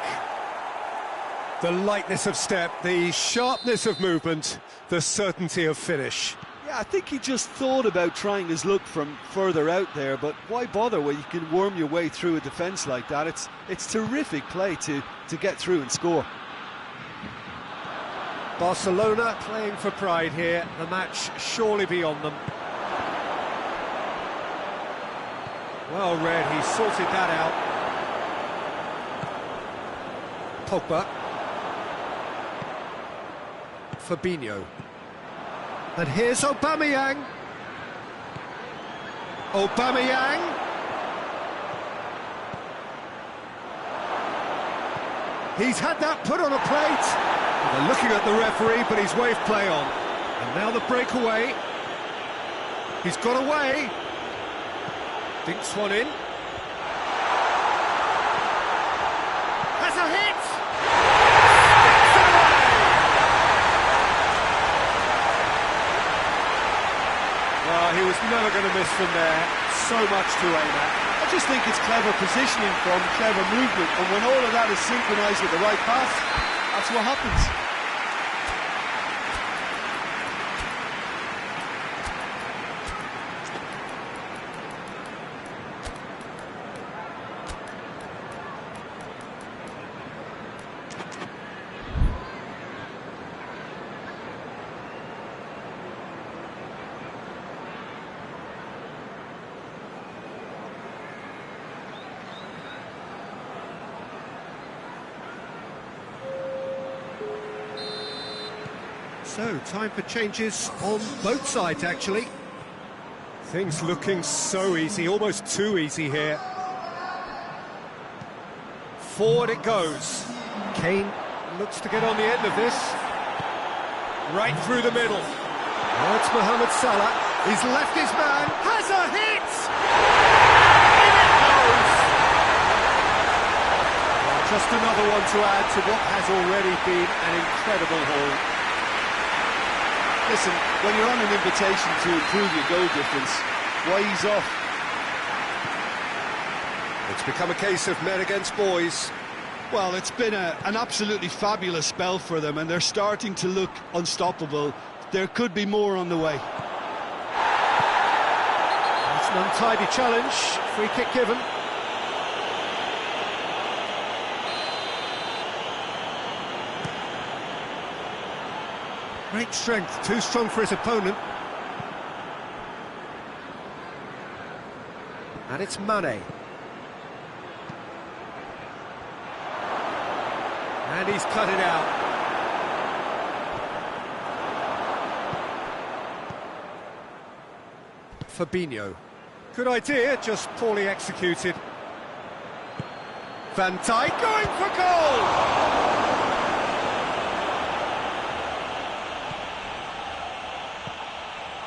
The lightness of step, the sharpness of movement, the certainty of finish. Yeah, I think he just thought about trying his luck from further out there, but why bother when you can worm your way through a defence like that? It's terrific play to get through and score. Barcelona playing for pride here, the match surely beyond them. Well read, he sorted that out. Pogba. Fabinho. And here's Aubameyang. Aubameyang. He's had that put on a plate. They're looking at the referee, but he's waved play on. And now the breakaway. He's got away. Dinks one in. Has a hit! Sticks it away! Well, he was never going to miss from there. So much to aim at. I just think it's clever positioning from clever movement, and when all of that is synchronised with the right pass, that's what happens. So, time for changes on both sides, actually. Things looking so easy, almost too easy here. Forward it goes. Kane looks to get on the end of this. Right through the middle. Now it's Mohamed Salah. He's left his man. Has a hit! In it goes! Just another one to add to what has already been an incredible haul. Listen, when you're on an invitation to improve your goal difference, why ease off? It's become a case of men against boys. Well, it's been an absolutely fabulous spell for them, and they're starting to look unstoppable. There could be more on the way. It's an untidy challenge. Free kick given. Great strength, too strong for his opponent. And it's Mane. And he's cut it out. Fabinho. Good idea, just poorly executed. Van Dijk going for goal!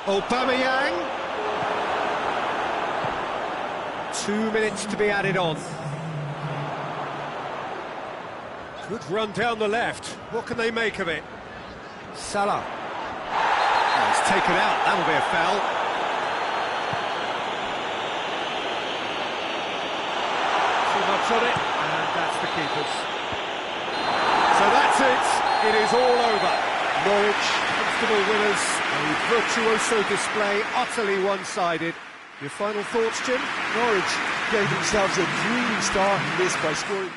Aubameyang. 2 minutes to be added on. Good run down the left. What can they make of it? Salah. Oh, it's taken out. That'll be a foul. Too much on it, and that's the keeper's. So that's it. It is all over. Norwich, comfortable winners. A virtuoso display, utterly one-sided. Your final thoughts, Jim? Norwich gave themselves a dreamy start in this by scoring.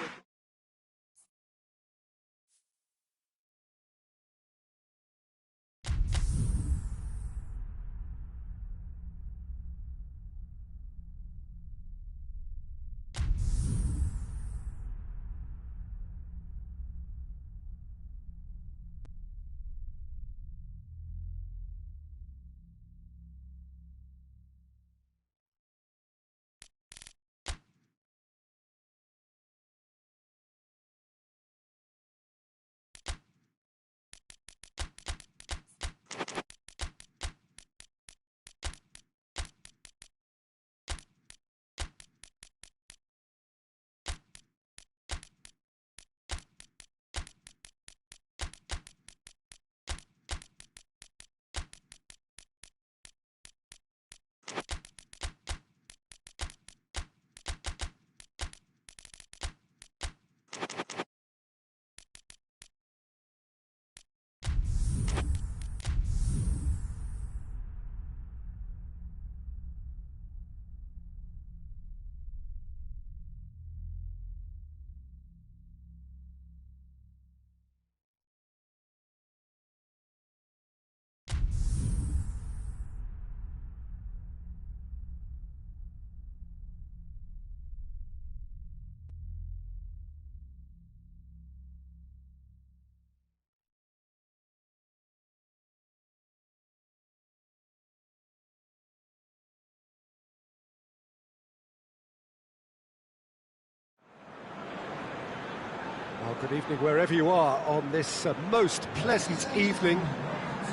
Good evening wherever you are on this most pleasant evening.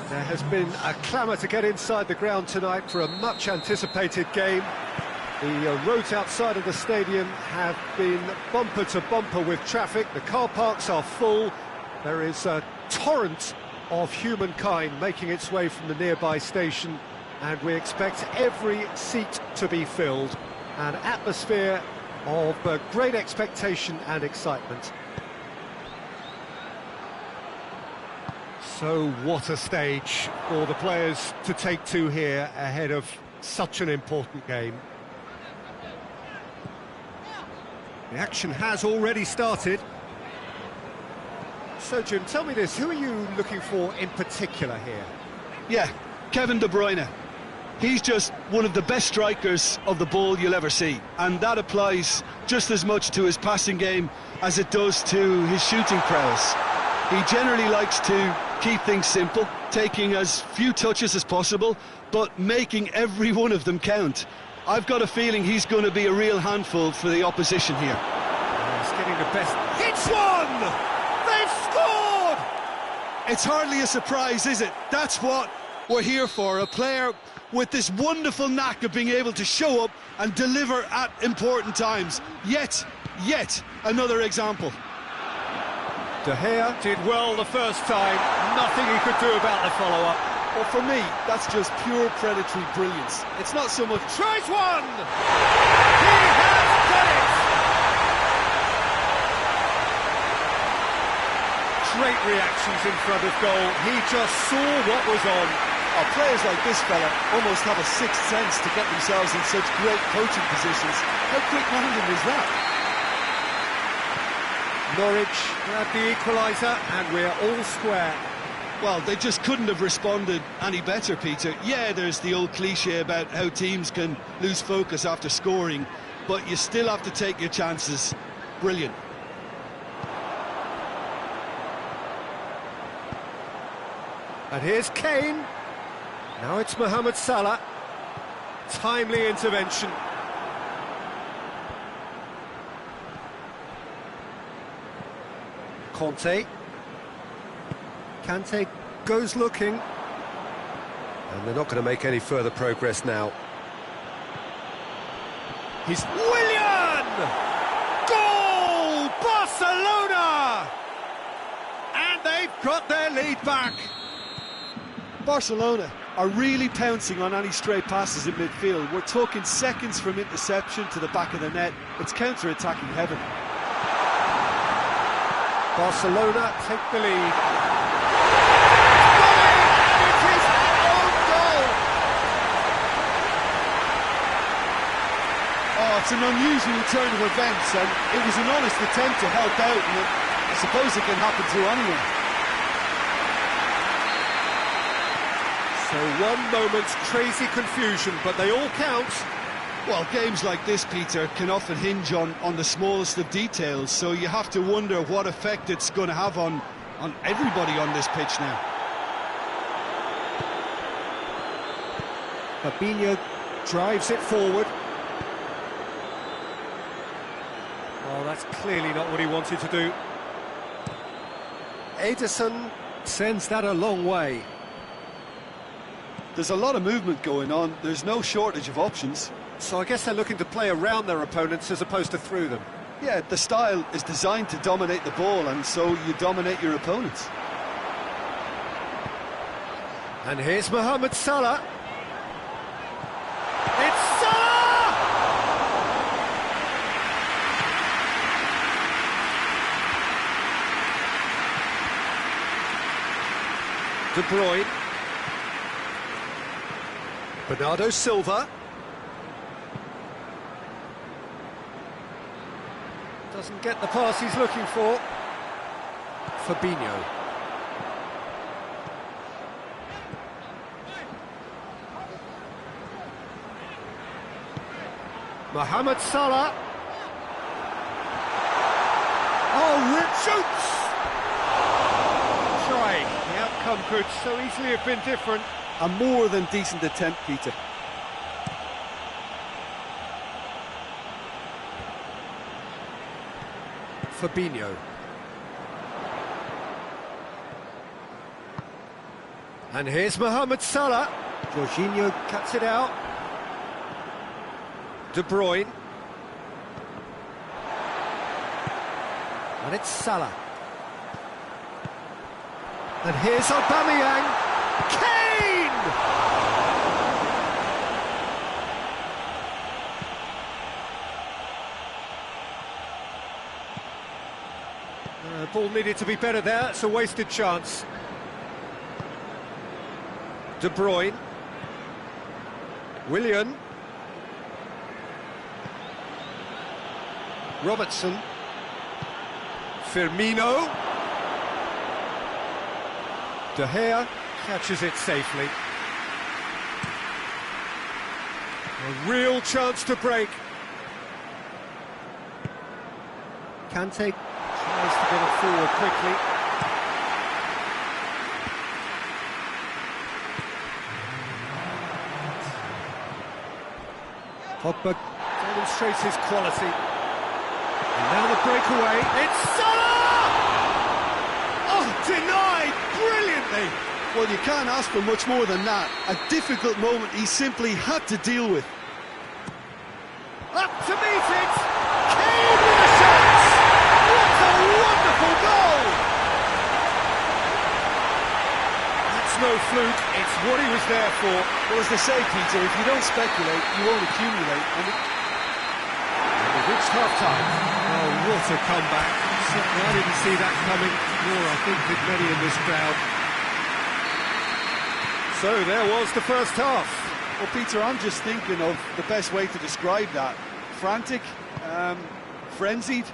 There has been a clamour to get inside the ground tonight for a much anticipated game. The roads outside of the stadium have been bumper to bumper with traffic. The car parks are full. There is a torrent of humankind making its way from the nearby station, and we expect every seat to be filled. An atmosphere of great expectation and excitement. So what a stage for the players to take to here ahead of such an important game. The action has already started. So Jim, tell me this, who are you looking for in particular here? Yeah, Kevin De Bruyne. He's just one of the best strikers of the ball you'll ever see, and that applies just as much to his passing game as it does to his shooting prowess. He generally likes to keep things simple, taking as few touches as possible, but making every one of them count. I've got a feeling he's going to be a real handful for the opposition here. He's getting the best. It's one! They've scored! It's hardly a surprise, is it? That's what we're here for, a player with this wonderful knack of being able to show up and deliver at important times. Yet another example. De Gea did well the first time, nothing he could do about the follow-up. Well, for me, that's just pure predatory brilliance. It's not so much... Tries one! He has done it! Great reactions in front of goal. He just saw what was on. Players like this fella almost have a sixth sense to get themselves in such great coaching positions. How quick-minded is that? Norwich had the equaliser, and we're all square. Well, they just couldn't have responded any better, Peter. Yeah, there's the old cliche about how teams can lose focus after scoring, but you still have to take your chances. Brilliant. And here's Kane. Now it's Mohamed Salah. Timely intervention. Kante goes looking. And they're not going to make any further progress now. He's Willian! Goal! Barcelona! And they've got their lead back. Barcelona are really pouncing on any stray passes in midfield. We're talking seconds from interception to the back of the net. It's counter-attacking heaven. Barcelona take the lead. It is their own goal! Oh, it's an unusual turn of events, and it was an honest attempt to help out, and I suppose it can happen to anyone. So one moment's crazy confusion, but they all count. Well, games like this, Peter, can often hinge on the smallest of details, so you have to wonder what effect it's going to have on everybody on this pitch now. Fabinho drives it forward. Oh, that's clearly not what he wanted to do. Ederson sends that a long way. There's a lot of movement going on. There's no shortage of options. So I guess they're looking to play around their opponents as opposed to through them. Yeah, the style is designed to dominate the ball, and so you dominate your opponents. And here's Mohamed Salah. It's Salah! De Bruyne. Bernardo Silva. Doesn't get the pass he's looking for. Fabinho. Mohamed Salah. Oh, Rip shoots! Try. The outcome could so easily have been different. A more than decent attempt, Peter. Fabinho. And here's Mohamed Salah. Jorginho cuts it out. De Bruyne. And it's Salah. And here's Aubameyang. Kane! Ball needed to be better there. It's a wasted chance. De Bruyne. Willian. Robertson. Firmino. De Gea catches it safely. A real chance to break. Kante tries to get it forward quickly. Pogba demonstrates his quality. And now the breakaway, it's Salah! Oh, denied brilliantly! Well, you can't ask for much more than that. A difficult moment he simply had to deal with. Up to meet it! Kane with a shot! What a wonderful goal! That's no fluke, it's what he was there for. Well, as they say, Peter, if you don't speculate, you won't accumulate. And we've reached half-time. Oh, what a comeback. Certainly I didn't see that coming, nor I think did many in this crowd. So there was the first half. well, Peter, I'm just thinking of the best way to describe that. Frantic, frenzied.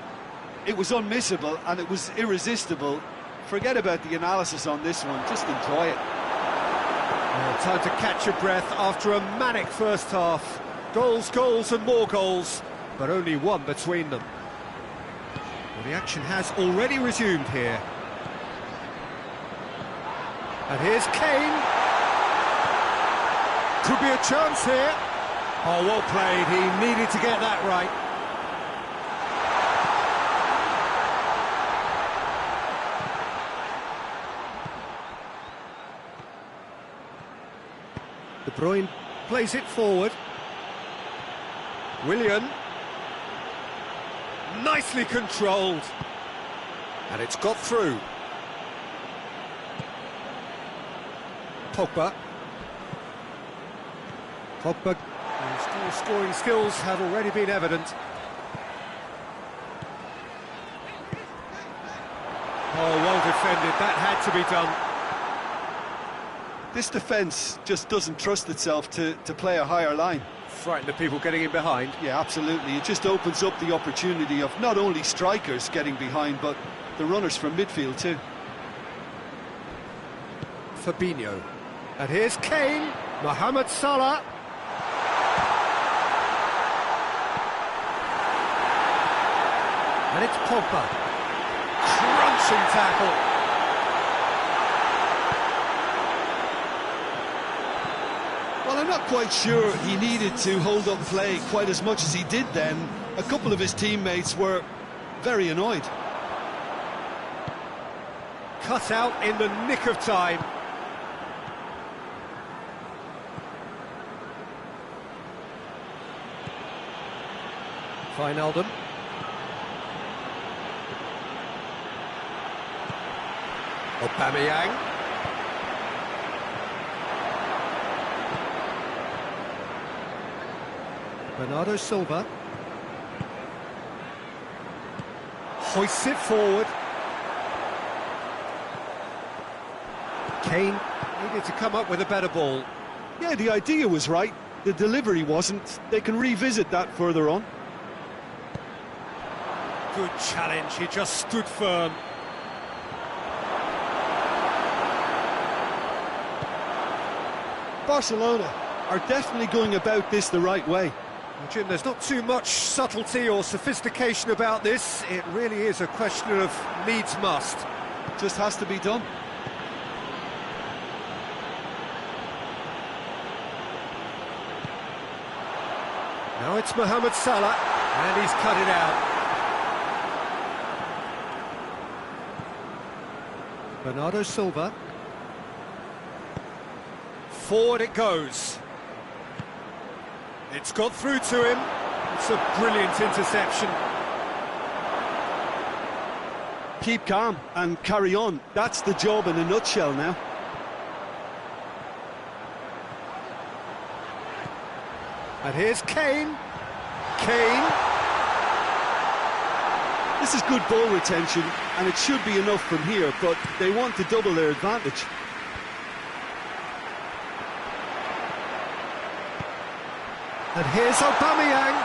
It was unmissable and it was irresistible. Forget about the analysis on this one, just enjoy it. Well, time to catch your breath after a manic first half. Goals, goals and more goals, but only one between them. Well, the action has already resumed here. And here's Kane. Could be a chance here. Oh, well played. He needed to get that right. De Bruyne plays it forward. Willian. Nicely controlled. And it's got through. Pogba. Pogba, his scoring skills have already been evident. Oh, well defended. That had to be done. This defence just doesn't trust itself to play a higher line. Frightened of people getting in behind. Yeah, absolutely. It just opens up the opportunity of not only strikers getting behind, but the runners from midfield too. Fabinho. And here's Kane. Mohamed Salah. And it's Pogba. Crunching tackle. Well, I'm not quite sure he needed to hold up play quite as much as he did then. A couple of his teammates were very annoyed. Cut out in the nick of time. Wijnaldum. Aubameyang. Bernardo Silva. Hoists it forward. Kane needed to come up with a better ball. Yeah, the idea was right. The delivery wasn't. They can revisit that further on. Good challenge, he just stood firm. Barcelona are definitely going about this the right way. Jim, there's not too much subtlety or sophistication about this. It really is a question of needs must. Just has to be done. Now it's Mohamed Salah, and he's cut it out. Bernardo Silva. Forward it goes. It's got through to him. It's a brilliant interception. Keep calm and carry on. That's the job in a nutshell now. And here's Kane. Kane. This is good ball retention, and it should be enough from here, but they want to double their advantage. And here's Aubameyang.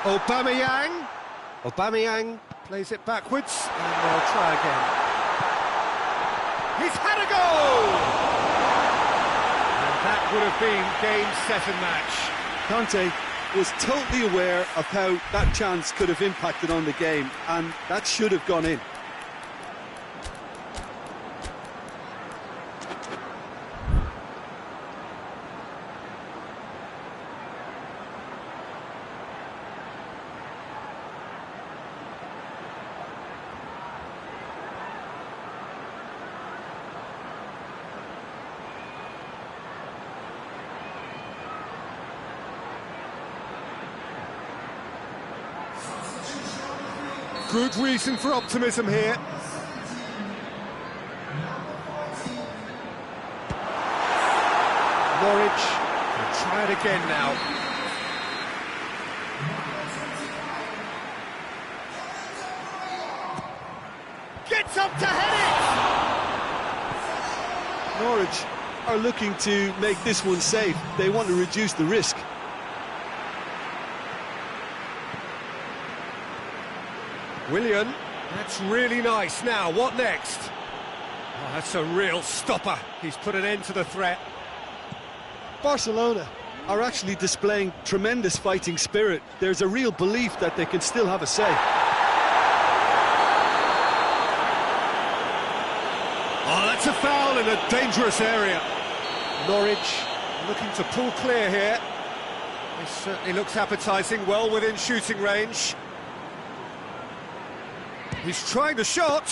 Aubameyang. Aubameyang plays it backwards, and they'll try again. He's had a goal! And that would have been game, set and match. Conte was totally aware of how that chance could have impacted on the game, and that should have gone in. Good reason for optimism here. Norwich will try it again now. Gets up to head it! Norwich are looking to make this one safe. They want to reduce the risk. Willian, that's really nice. Now, what next? Oh, that's a real stopper. He's put an end to the threat. Barcelona are actually displaying tremendous fighting spirit. There's a real belief that they can still have a say. Oh, that's a foul in a dangerous area. Norwich looking to pull clear here. This certainly looks appetising, well within shooting range. He's trying the shot.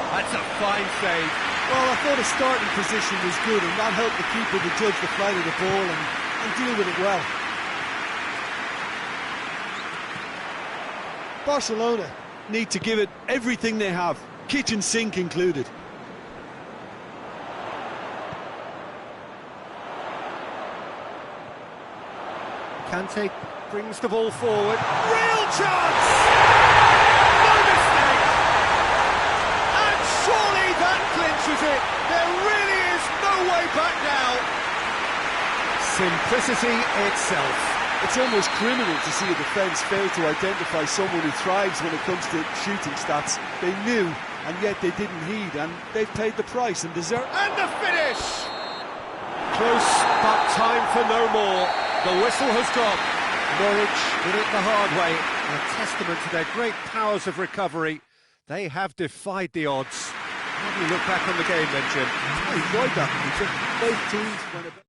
That's a fine save. Well, I thought his starting position was good, and that helped the keeper to judge the flight of the ball and deal with it well. Barcelona need to give it everything they have, kitchen sink included. Kante brings the ball forward. Real chance! Surely that clinches it. There really is no way back now. Simplicity itself. It's almost criminal to see a defence fail to identify someone who thrives when it comes to shooting stats. They knew, and yet they didn't heed, and they've paid the price and deserve. And the finish! Close, but time for no more. The whistle has gone. Norwich did it the hard way. A testament to their great powers of recovery. They have defied the odds. How do you look back on the game then, Jim? I enjoyed that, Peter. Both teams went a bit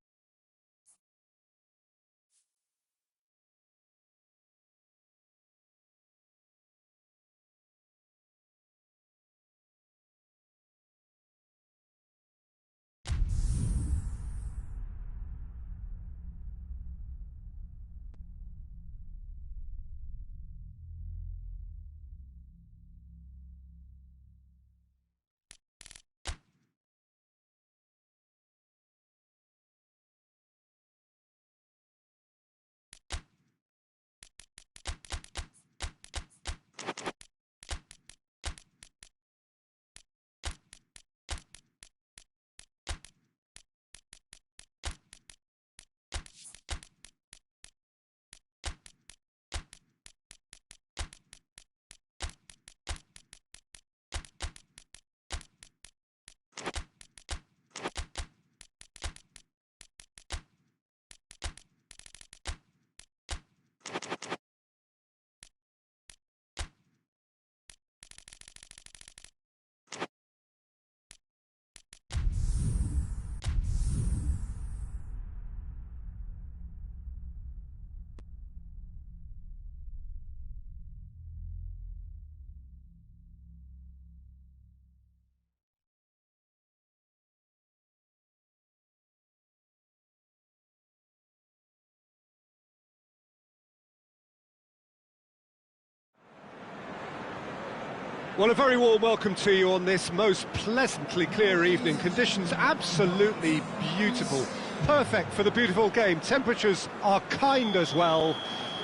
Well, a very warm welcome to you on this most pleasantly clear evening. Conditions absolutely beautiful. Perfect for the beautiful game. Temperatures are kind as well.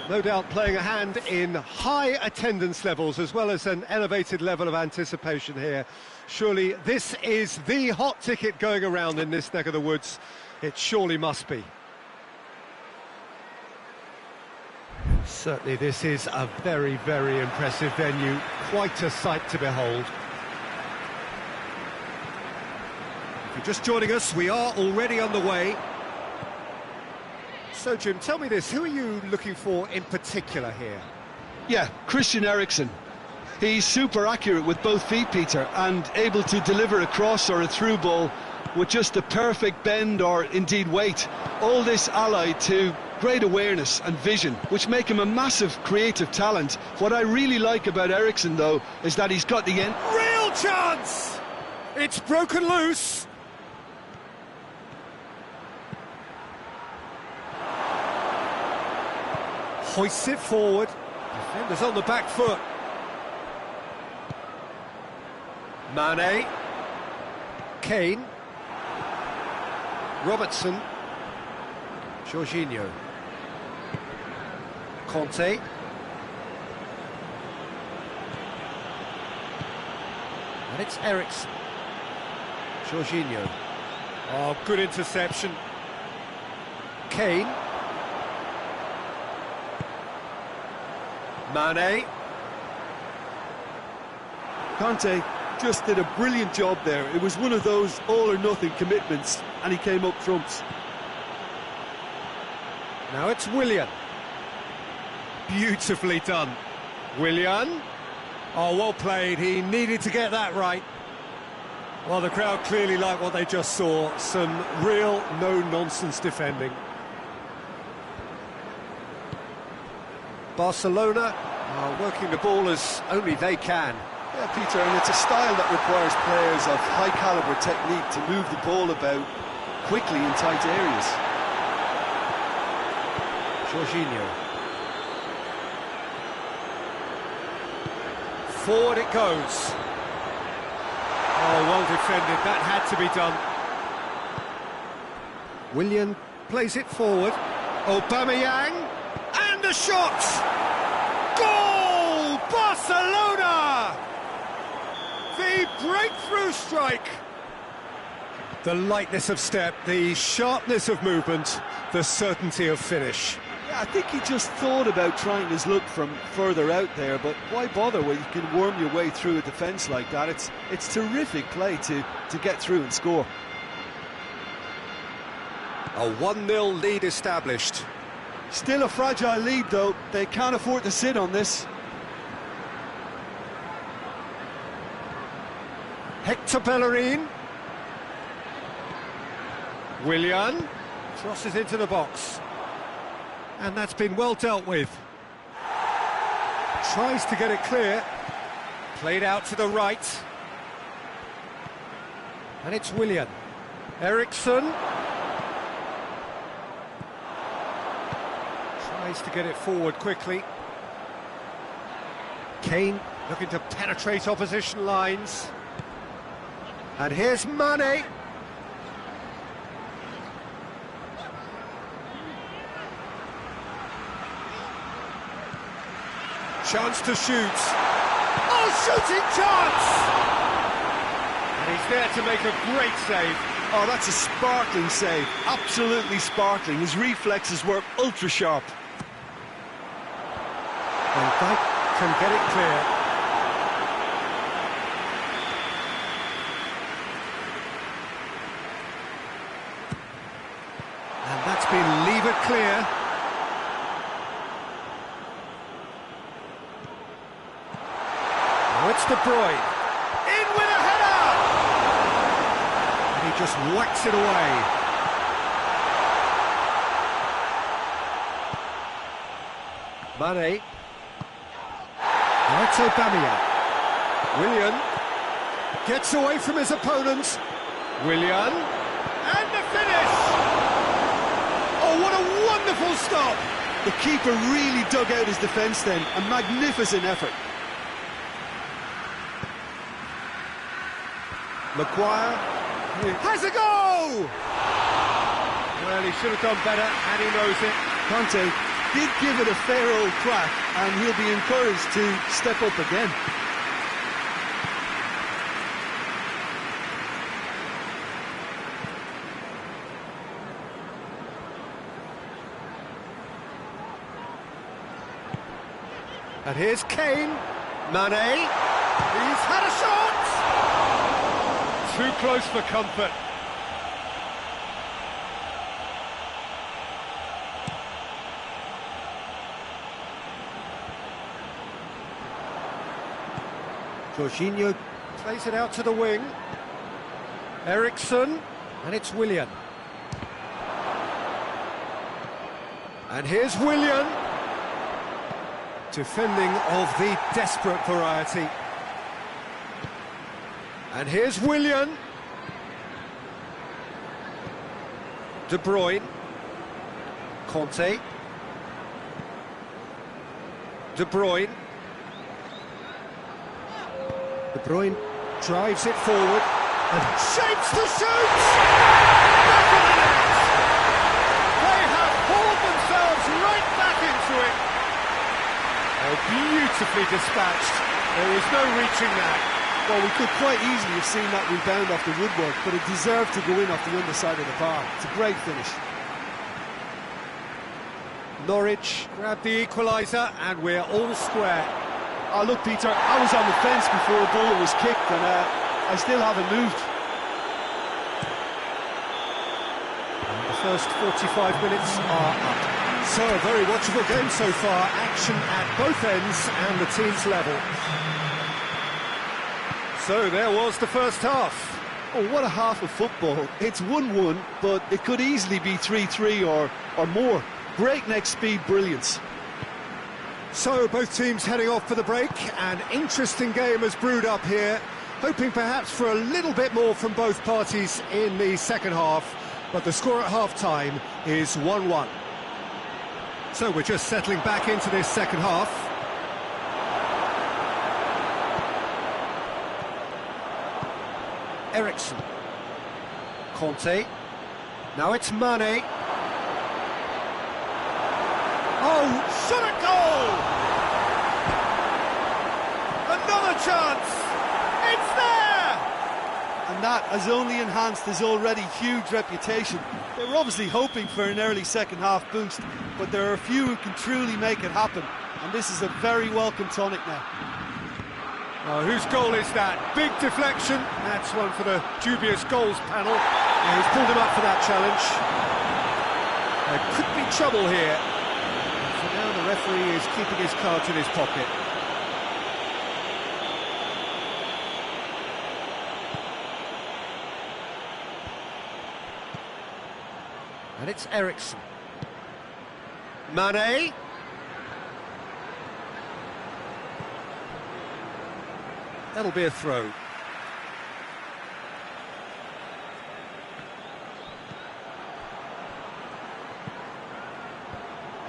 No doubt playing a hand in high attendance levels as well as an elevated level of anticipation here. Surely this is the hot ticket going around in this neck of the woods. It surely must be. Certainly this is a very, very impressive venue. Quite a sight to behold. If you're just joining us, we are already on the way. So, Jim, tell me this, who are you looking for in particular here? Yeah, Christian Eriksen. He's super accurate with both feet, Peter, and able to deliver a cross or a through ball with just the perfect bend or indeed weight. All this allied to great awareness and vision, which make him a massive creative talent. What I really like about Eriksen, though, is that he's got the end. Real chance! It's broken loose. Hoists it forward. Defenders on the back foot. Mane. Kane. Robertson. Jorginho. Conte. And it's Eriksen. Jorginho. Oh, good interception. Kane. Mane. Conte just did a brilliant job there. It was one of those all-or-nothing commitments, and he came up trumps. Now it's Willian. Beautifully done. Willian. Oh, well played. He needed to get that right. Well, the crowd clearly liked what they just saw. Some real no-nonsense defending. Barcelona are working the ball as only they can. Yeah, Peter, and it's a style that requires players of high-caliber technique to move the ball about quickly in tight areas. Jorginho. Forward it goes. Oh, well defended. That had to be done. Willian plays it forward. Aubameyang. And a shot! Goal! Barcelona! The breakthrough strike. The lightness of step, the sharpness of movement, the certainty of finish. Yeah, I think he just thought about trying his luck from further out there, but why bother when you can worm your way through a defence like that? It's terrific play to get through and score. A 1-0 lead established. Still a fragile lead, though. They can't afford to sit on this. Hector Bellerin. Willian crosses into the box. And that's been well dealt with. Tries to get it clear. Played out to the right. And it's Willian. Eriksen. Tries to get it forward quickly. Kane looking to penetrate opposition lines. And here's Mane. Chance to shoot. Oh, shooting chance! And he's there to make a great save. Oh, that's a sparkling save. Absolutely sparkling. His reflexes were ultra sharp. And Dijk can get it clear. And that's been levered clear. Now it's De Bruyne. In with a header! And he just whacks it away. Mane. Now it's Aubameyang. Willian gets away from his opponent. Willian. And the finish! Oh, what a wonderful stop! The keeper really dug out his defence then. A magnificent effort. Maguire has a go! Well, he should have done better, and he knows it. Conte did give it a fair old crack, and he'll be encouraged to step up again. And here's Kane. Mane. He's had a shot! Too close for comfort. Jorginho plays it out to the wing. Eriksen, and it's Willian. And here's Willian. Defending of the desperate variety. And here's Willian. De Bruyne. Conte. De Bruyne. De Bruyne drives it forward and shapes to shoot! Back of the net! They have hauled themselves right back into it. Oh, beautifully dispatched. There was no reaching that. Well, we could quite easily have seen that rebound off the woodwork, but it deserved to go in off the underside of the bar. It's a great finish. Norwich grab the equaliser and we're all square. Oh, look, Peter, I was on the fence before the ball was kicked, and I still haven't moved. And the first 45 minutes are up. So, a very watchable game so far. Action at both ends and the team's level. So, there was the first half. Oh, what a half of football. It's 1-1, but it could easily be 3-3 or more. Breakneck speed brilliance. So, both teams heading off for the break. An interesting game has brewed up here, hoping perhaps for a little bit more from both parties in the second half, but the score at half-time is 1-1. So, we're just settling back into this second half. Eriksen. Conte. Now it's Mane. Oh, shot at goal! Another chance! It's there! And that has only enhanced his already huge reputation. They were obviously hoping for an early second half boost, but there are a few who can truly make it happen, and this is a very welcome tonic now. Oh, whose goal is that? Big deflection. That's one for the dubious goals panel. Yeah, he's pulled him up for that challenge. There could be trouble here. So now the referee is keeping his cards in his pocket. And it's Eriksen. Mane. That'll be a throw.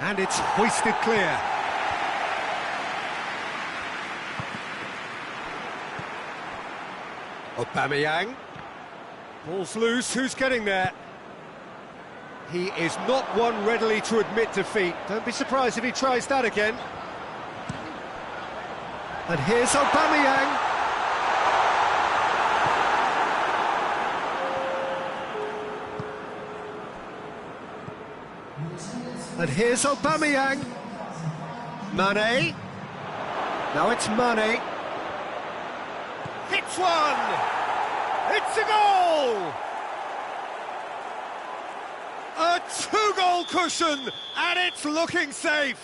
And it's hoisted clear. Aubameyang. Ball's loose, who's getting there? He is not one readily to admit defeat. Don't be surprised if he tries that again. And here's Aubameyang. And here's Aubameyang. Mane. Now it's Mane. Hits one! It's a goal! A two-goal cushion, and it's looking safe.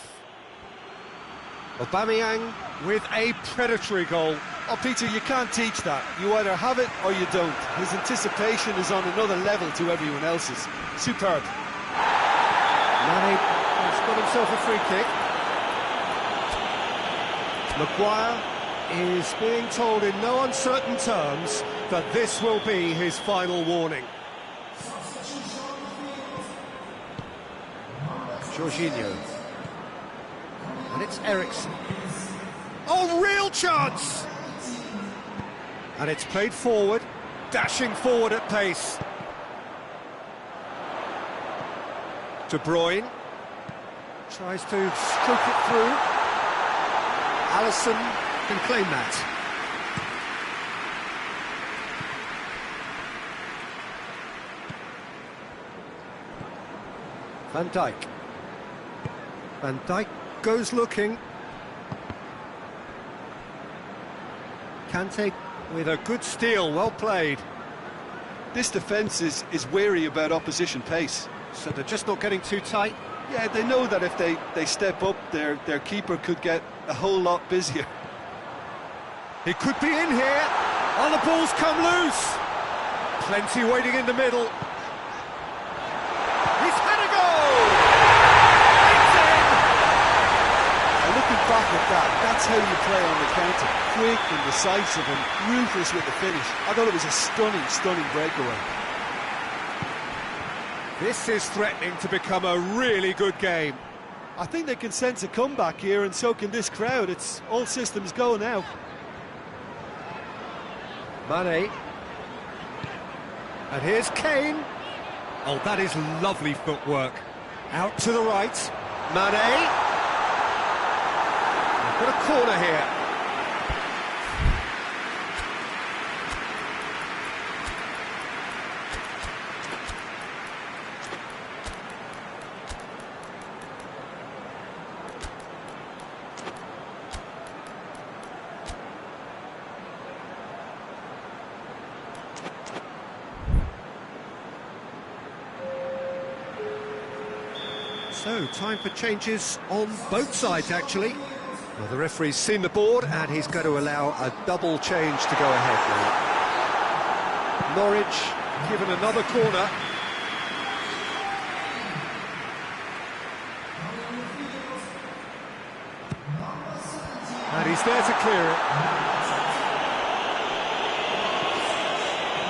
Aubameyang with a predatory goal. Oh, Peter, you can't teach that. You either have it or you don't. His anticipation is on another level to everyone else's. Superb. Mane has got himself a free kick. Maguire is being told in no uncertain terms that this will be his final warning. Jorginho. And it's Eriksen. Oh, real chance! And it's played forward. dashing forward at pace. De Bruyne tries to stroke it through. Alisson can claim that. Van Dijk. Van Dijk goes looking. Kante with a good steal, well played. This defence is wary about opposition pace. So they're just not getting too tight. Yeah, they know that if they step up, their keeper could get a whole lot busier. He could be in here. Oh, the ball's come loose. Plenty waiting in the middle. He's had a goal! It's in! And looking back at that, that's how you play on the counter. Quick and decisive and ruthless with the finish. I thought it was a stunning, stunning breakaway. This is threatening to become a really good game. I think they can sense a comeback here, and so can this crowd. It's all systems go now. Mane. And here's Kane. Oh, that is lovely footwork. Out to the right. Mane. We've got a corner here. So, time for changes on both sides, actually. Well, the referee's seen the board, and he's going to allow a double change to go ahead now. Norwich given another corner. And he's there to clear it.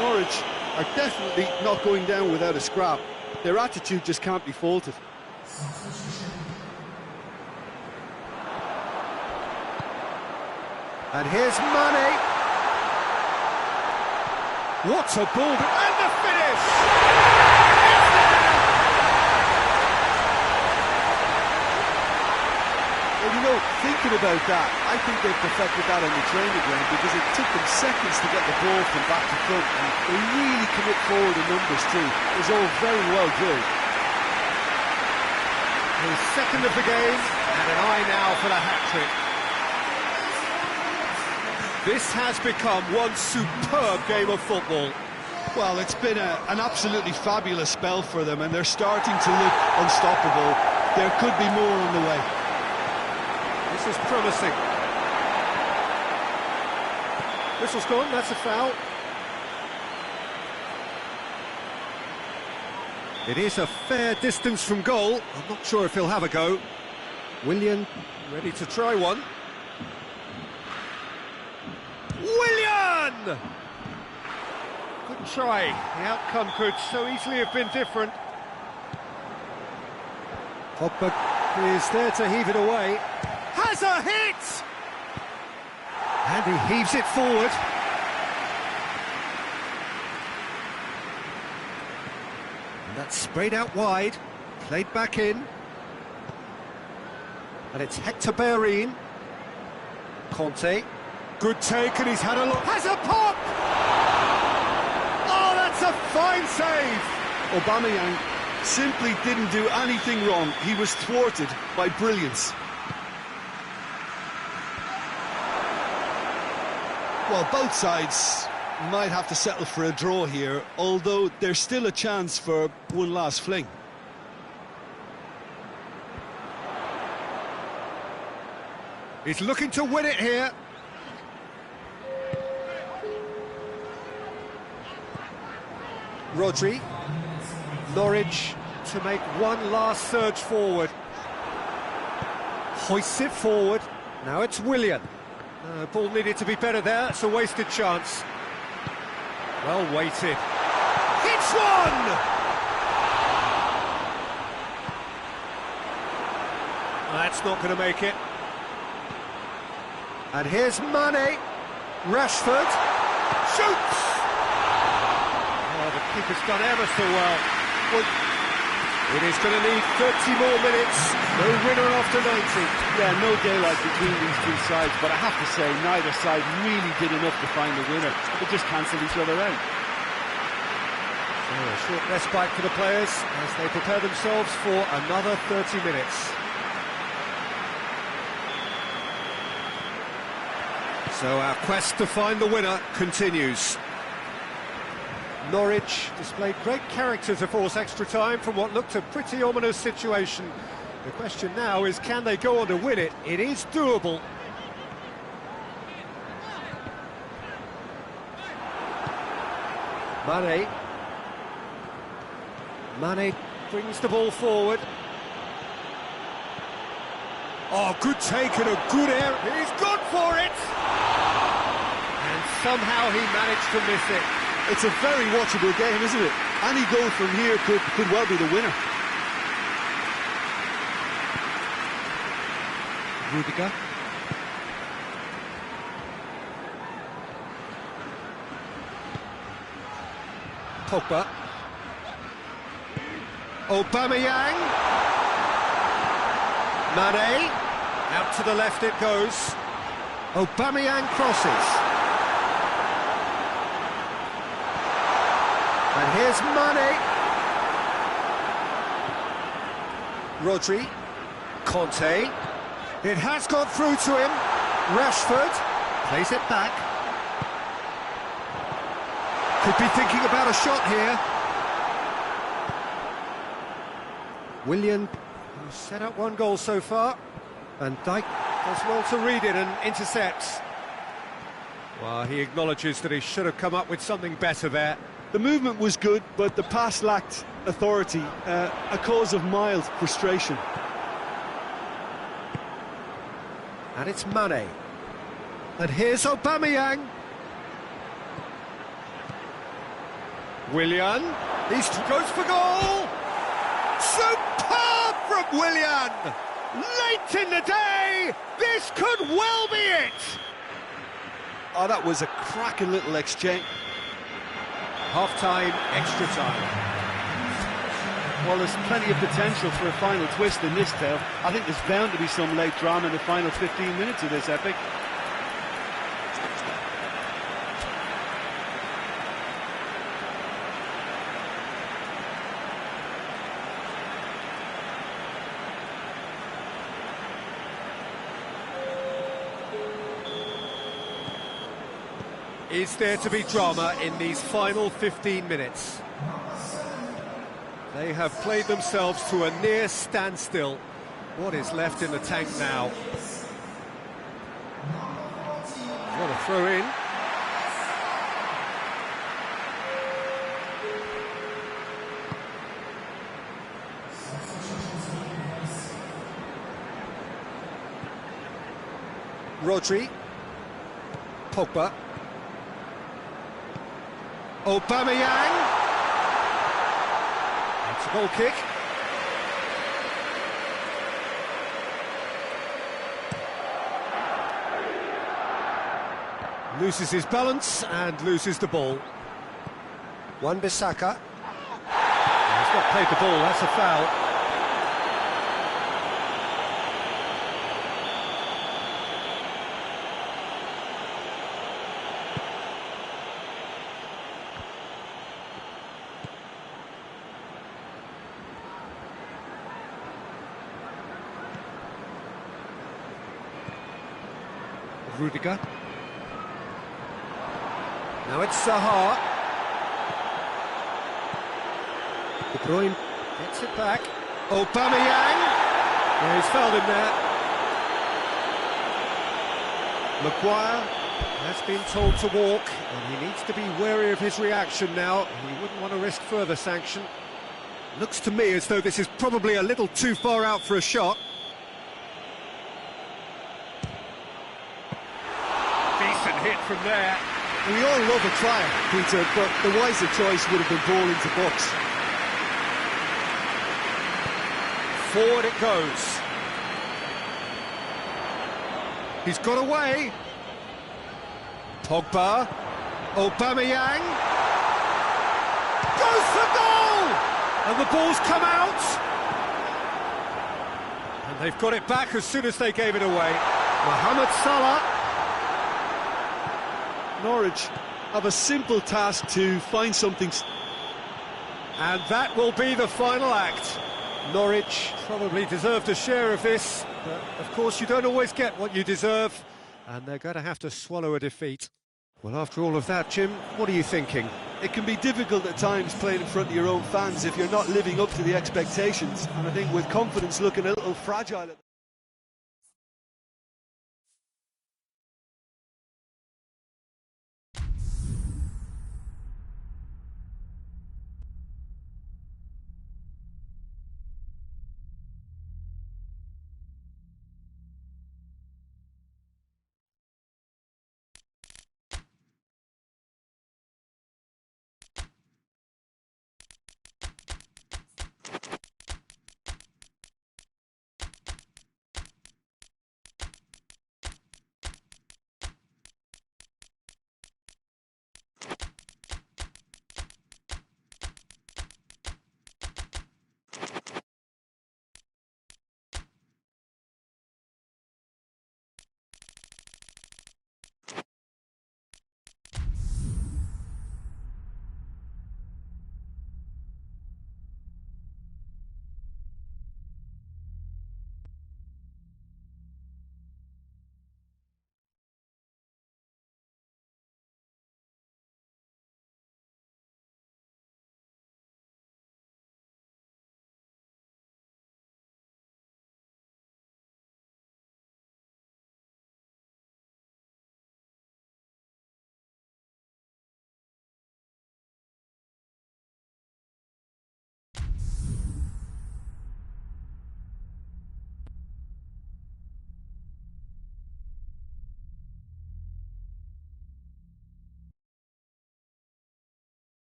Norwich are definitely not going down without a scrap. Their attitude just can't be faulted. And here's Mane. What a ball! And the finish! It's there! Well, you know, thinking about that, I think they've perfected that on the training ground because it took them seconds to get the ball from back to front, and they really commit forward in numbers too. It was all very well drilled. His second of the game, and an eye now for the hat-trick. This has become one superb game of football. Well, it's been an absolutely fabulous spell for them, and they're starting to look unstoppable. There could be more on the way. This is promising. Whistle's gone, that's a foul. It is a fair distance from goal. I'm not sure if he'll have a go. Willian ready to try one. Willian! Good try. The outcome could so easily have been different. Pogba is there to heave it away. Has a hit! And he heaves it forward. And that's sprayed out wide, played back in. And it's Hector Bellerin. Conte. Good take, and he's had a look. Has a pop! Oh, that's a fine save! Aubameyang simply didn't do anything wrong. He was thwarted by brilliance. Well, both sides might have to settle for a draw here, although there's still a chance for one last fling. He's looking to win it here. Rodri. Norwich to make one last surge forward. Hoists it forward. Now it's Willian. Ball needed to be better there. It's a wasted chance. Well weighted. Hits one! That's not going to make it. And here's Mane. Rashford shoots! Keeper's done ever so well. Well, it is going to need 30 more minutes. No winner after 90. Yeah, no daylight between these two sides, but I have to say, neither side really did enough to find the winner. They just cancelled each other out. So a short respite for the players as they prepare themselves for another 30 minutes. So our quest to find the winner continues. Norwich displayed great character to force extra time from what looked a pretty ominous situation. The question now is, can they go on to win it? It is doable. Mane brings the ball forward. Oh, good take and a good air. He's gone for it! And somehow he managed to miss it. It's a very watchable game, isn't it? Any goal from here could well be the winner. Rudiger. Pogba. Aubameyang. Mane. Out to the left it goes. Aubameyang crosses. And here's Mane. Rodri. Conte. It has gone through to him. Rashford plays it back. Could be thinking about a shot here. Willian, who's set up one goal so far. Van Dijk does well to read it and intercepts. Well, he acknowledges that he should have come up with something better there. The movement was good, but the pass lacked authority, a cause of mild frustration. And it's Mane. And here's Aubameyang. Willian. He goes for goal. Superb from Willian. Late in the day. This could well be it. Oh, that was a cracking little exchange. Half-time, extra time. Well, there's plenty of potential for a final twist in this tale. I think there's bound to be some late drama in the final 15 minutes of this epic. Is there to be drama in these final 15 minutes? They have played themselves to a near standstill. What is left in the tank now? What a throw in. Rodri. Pogba. Aubameyang. It's a goal kick. Loses his balance and loses the ball. Wan-Bissaka. He's not played the ball, that's a foul. Rudiger. Now it's Zaha. De Bruyne gets it back. Aubameyang. Yeah, he's fouled him there. Maguire has been told to walk, and he needs to be wary of his reaction now. He wouldn't want to risk further sanction. Looks to me as though this is probably a little too far out for a shot. Decent hit from there. We all love a try, Peter, but the wiser choice would have been ball into box. Forward it goes. He's got away. Pogba. Aubameyang. goes for goal! And the ball's come out. And they've got it back as soon as they gave it away. Mohamed Salah. Norwich have a simple task to find something. And that will be the final act. Norwich probably deserved a share of this, but of course you don't always get what you deserve, and they're going to have to swallow a defeat. Well, after all of that, Jim, what are you thinking? It can be difficult at times playing in front of your own fans if you're not living up to the expectations, and I think with confidence looking a little fragile.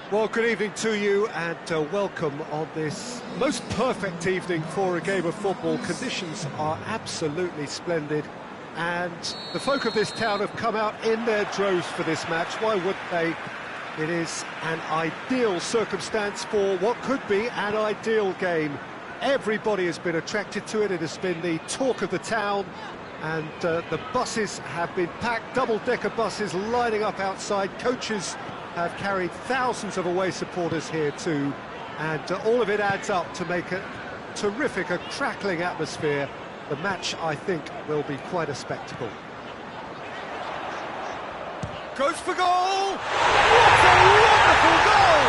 Well, good evening to you and welcome on this most perfect evening for a game of football. Conditions are absolutely splendid and the folk of this town have come out in their droves for this match. Why wouldn't they? It is an ideal circumstance for what could be an ideal game. Everybody has been attracted to it. It has been the talk of the town, and the buses have been packed, double-decker buses lining up outside. Coaches have carried thousands of away supporters here too, and all of it adds up to make a terrific, a crackling atmosphere. The match, I think, will be quite a spectacle. Goes for goal! What a wonderful goal!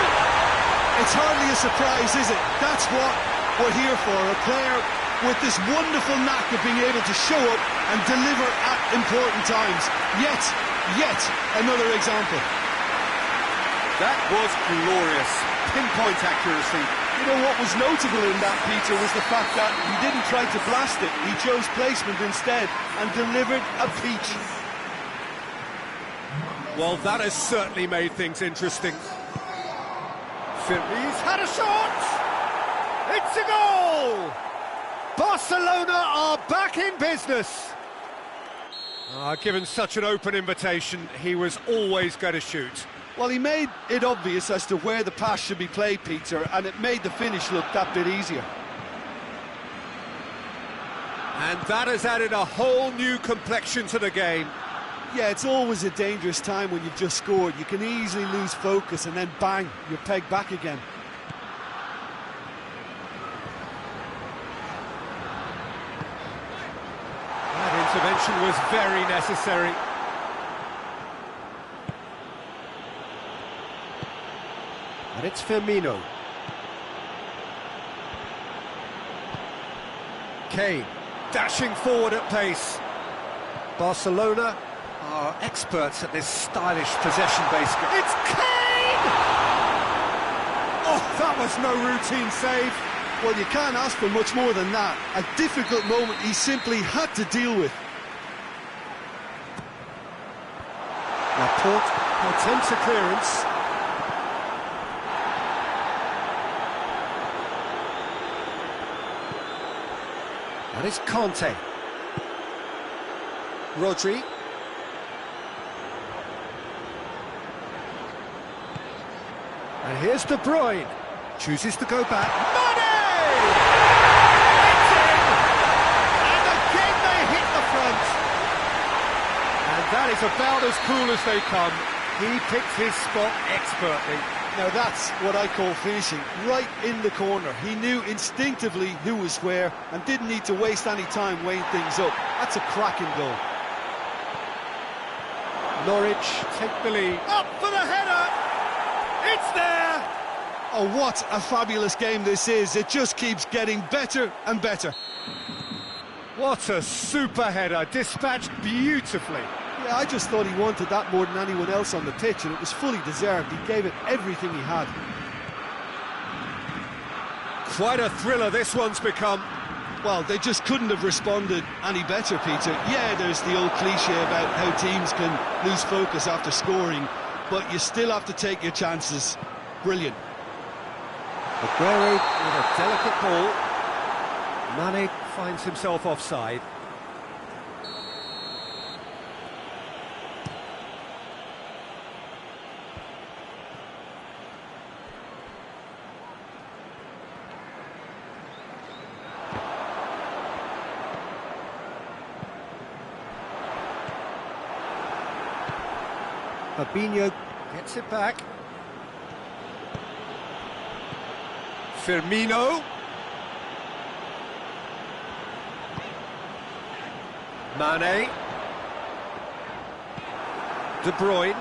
It's hardly a surprise, is it? That's what we're here for, a player with this wonderful knack of being able to show up and deliver at important times. Yet another example. That was glorious. Pinpoint accuracy. You know what was notable in that, Peter, was the fact that he didn't try to blast it. He chose placement instead and delivered a peach. Well, that has certainly made things interesting. He's had a shot! It's a goal! Barcelona are back in business. Given such an open invitation, he was always going to shoot. Well, he made it obvious as to where the pass should be played, Peter, and it made the finish look that bit easier. And that has added a whole new complexion to the game. Yeah, it's always a dangerous time when you've just scored. You can easily lose focus and then bang, you're pegged back again. That intervention was very necessary. And it's Firmino. Kane, dashing forward at pace. Barcelona are experts at this stylish possession-based game. It's Kane! Oh, that was no routine save. Well, you can't ask for much more than that. A difficult moment he simply had to deal with. Laporte attempts a clearance. And it's Conte. Rodri. And here's De Bruyne. Chooses to go back. Mane! It's in! And again they hit the front. And that is about as cool as they come. He picked his spot expertly. Now that's what I call finishing, right in the corner. He knew instinctively who was where and didn't need to waste any time weighing things up. That's a cracking goal. Norwich take the lead. Up for the header! It's there! Oh, what a fabulous game this is. It just keeps getting better and better. What a super header, dispatched beautifully. Yeah, I just thought he wanted that more than anyone else on the pitch, and it was fully deserved. He gave it everything he had. Quite a thriller this one's become. Well, they just couldn't have responded any better, Peter. Yeah, there's the old cliche about how teams can lose focus after scoring, but you still have to take your chances. Brilliant. Aguero with a delicate ball. Mane finds himself offside. Fabinho gets it back. Firmino. Mane. De Bruyne.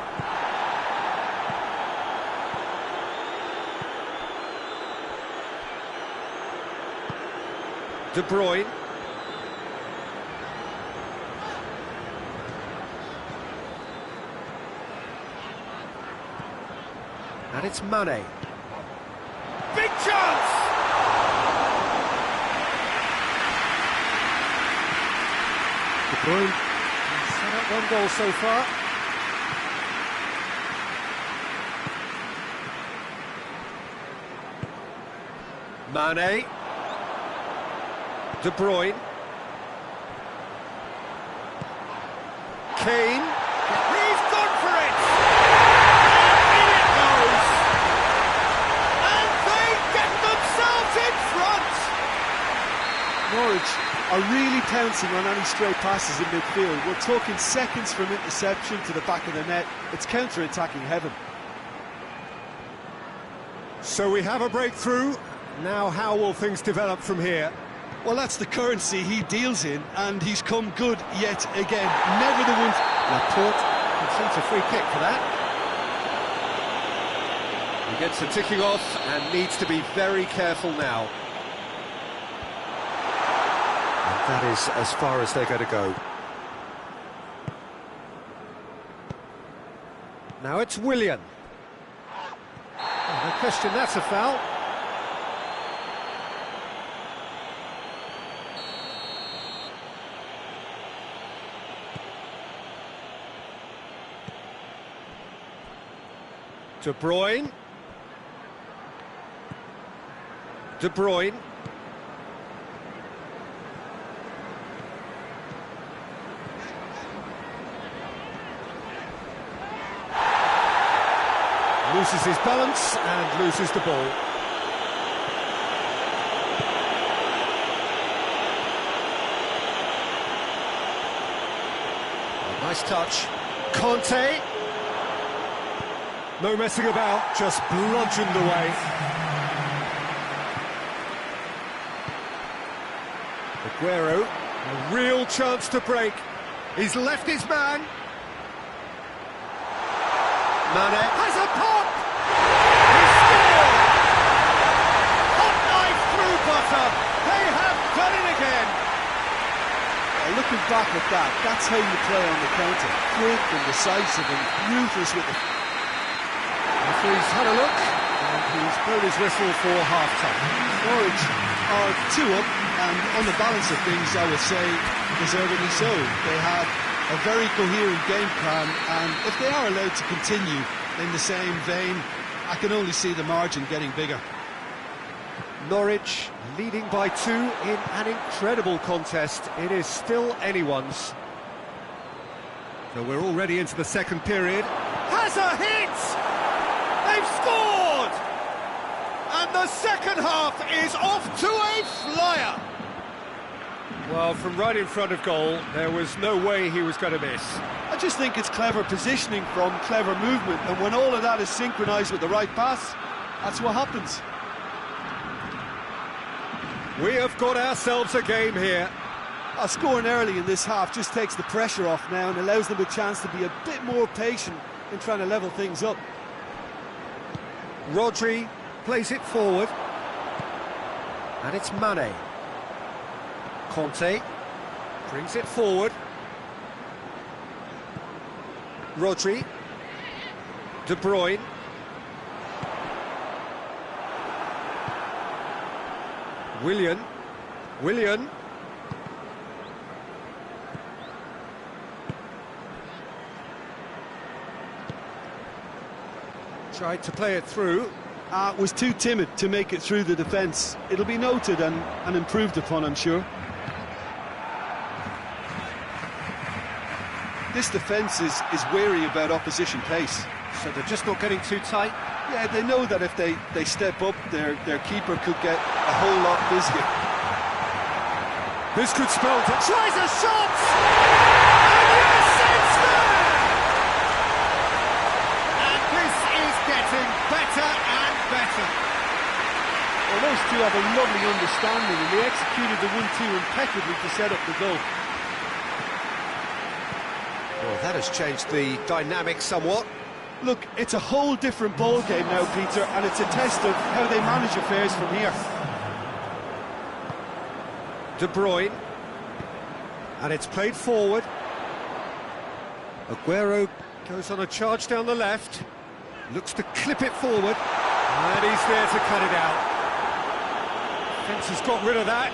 De Bruyne. And it's Mane. Big chance! De Bruyne has set up one goal so far. Mane. De Bruyne. Kane. He's gone for it! And in it goes! And they get themselves in front! Norwich are really pouncing on any stray passes in midfield. We're talking seconds from interception to the back of the net. It's counter-attacking heaven. So we have a breakthrough. Now how will things develop from here? Well, that's the currency he deals in, and he's come good yet again. Never the one... Laporte concedes a free kick for that. He gets the ticking off and needs to be very careful now. And that is as far as they're going to go. Now it's Willian. Oh, no question, that's a foul. De Bruyne. De Bruyne. Loses his balance and loses the ball. Oh, nice touch. Conte. No messing about, just bludgeoned away. Aguero, a real chance to break. He's left his man. Mane has a pop! He scored! Hot knife through butter. They have done it again. Looking back at that, that's how you play on the counter. Quick and decisive and ruthless with the... Referee's had a look, and he's blown his whistle for half-time. Norwich are 2 up, and on the balance of things, I would say, deservedly so. They had a very coherent game plan, and if they are allowed to continue in the same vein, I can only see the margin getting bigger. Norwich leading by 2 in an incredible contest. It is still anyone's. So we're already into the second period. Has a hit! They've scored! And the second half is off to a flyer! Well, from right in front of goal, there was no way he was going to miss. I just think it's clever positioning from clever movement, and when all of that is synchronised with the right pass, that's what happens. We have got ourselves a game here. Scoring early in this half just takes the pressure off now and allows them a chance to be a bit more patient in trying to level things up. Rodri plays it forward. And it's Mane. Conte brings it forward. Rodri. De Bruyne. Willian. Tried to play it through. Was too timid to make it through the defence. It'll be noted and improved upon, I'm sure. This defence is wary about opposition pace. So they're just not getting too tight? Yeah, they know that if they step up, their keeper could get a whole lot busier. This could spell it. Tries a shot! And yes, it's there! And this is getting better and better. Well, those two have a lovely understanding, and they executed the 1-2 impeccably to set up the goal. Well, that has changed the dynamic somewhat. Look, it's a whole different ball game now, Peter, and it's a test of how they manage affairs from here. De Bruyne. And it's played forward. Aguero goes on a charge down the left. Looks to clip it forward. And he's there to cut it out. Fence has got rid of that.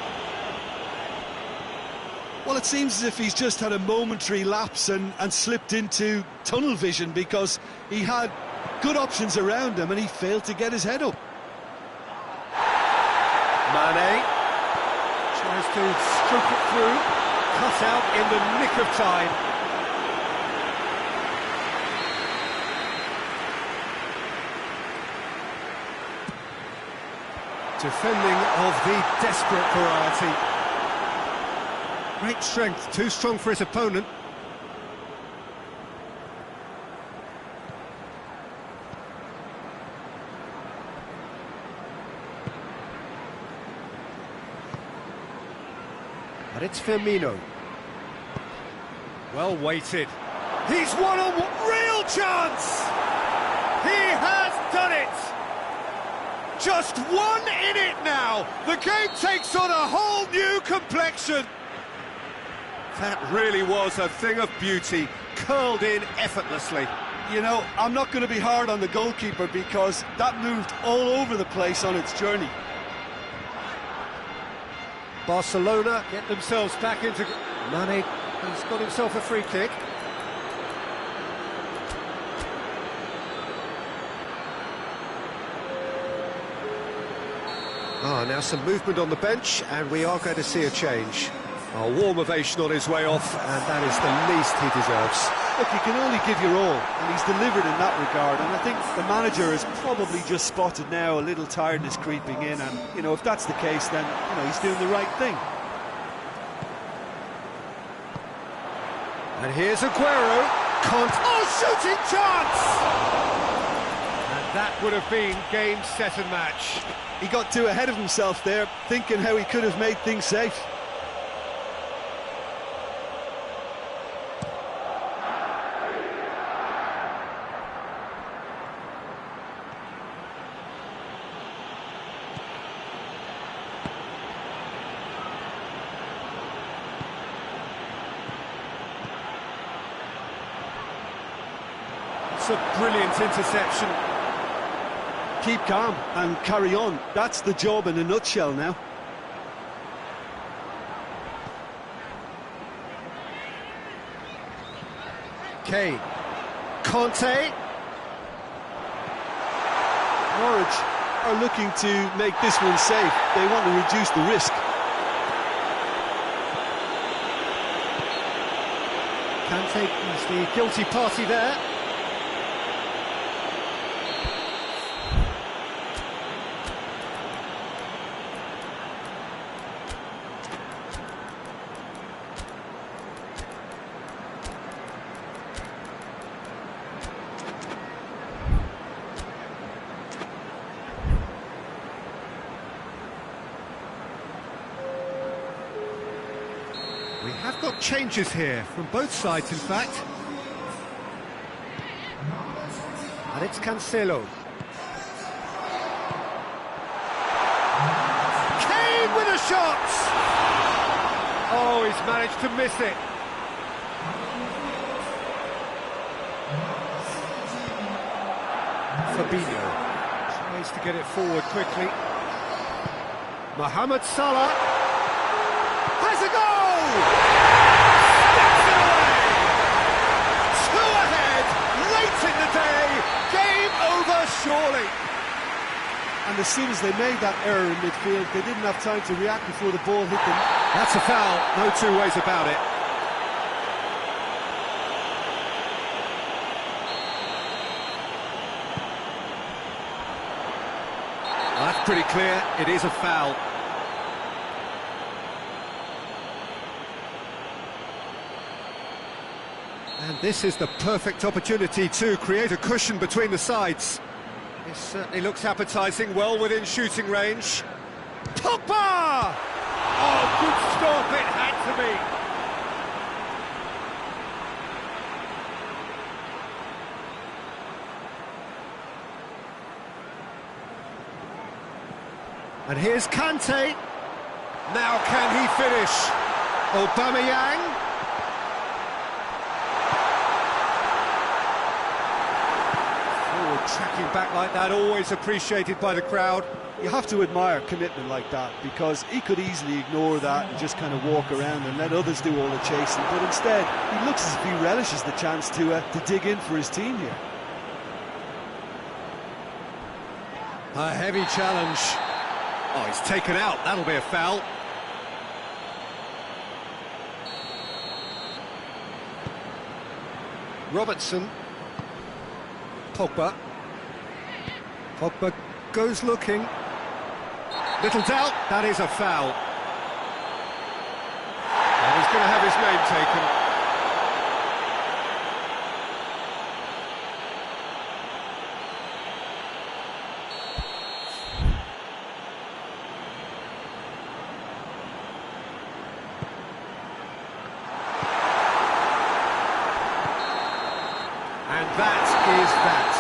Well, it seems as if he's just had a momentary lapse and slipped into tunnel vision, because he had good options around him and he failed to get his head up. Mane tries to stroke it through, cut out in the nick of time. Defending of the desperate variety. Great strength, too strong for his opponent. But it's Firmino. Well weighted. He's won a real chance! He has done it! Just 1 in it now! The game takes on a whole new complexion! That really was a thing of beauty, curled in effortlessly. You know, I'm not going to be hard on the goalkeeper, because that moved all over the place on its journey. Barcelona get themselves back into... Mane has got himself a free kick. Now some movement on the bench, and we are going to see a change. A warm ovation on his way off, and that is the least he deserves. Look, you can only give your all, and he's delivered in that regard, and I think the manager has probably just spotted now a little tiredness creeping in, and, you know, if that's the case, then, you know, he's doing the right thing. And here's Aguero. Shooting chance! And that would have been game, set and match. He got too ahead of himself there, thinking how he could have made things safe. It's a brilliant interception. Keep calm and carry on. That's the job in a nutshell now. Kane. Conte. Norwich are looking to make this one safe. They want to reduce the risk. Kante is the guilty party there. We have got changes here, from both sides in fact. And it's Cancelo. Kane with a shot! Oh, he's managed to miss it. Fabinho tries to get it forward quickly. Mohamed Salah has a goal! Steps it away! 2 ahead, late in the day, game over surely. And as soon as they made that error in midfield, they didn't have time to react before the ball hit them. That's a foul, no two ways about it. Well, that's pretty clear, it is a foul. And this is the perfect opportunity to create a cushion between the sides. This certainly looks appetising, well within shooting range. Pogba! Oh, good stop, it had to be. And here's Kante. Now can he finish? Aubameyang. Tracking back like that, always appreciated by the crowd. You have to admire commitment like that, because he could easily ignore that and just kind of walk around and let others do all the chasing, but instead he looks as if he relishes the chance to dig in for his team here. A heavy challenge. Oh, he's taken out, that'll be a foul. Robertson. Pogba. Pogba goes looking. Little doubt, that is a foul. And he's going to have his name taken. And that is that.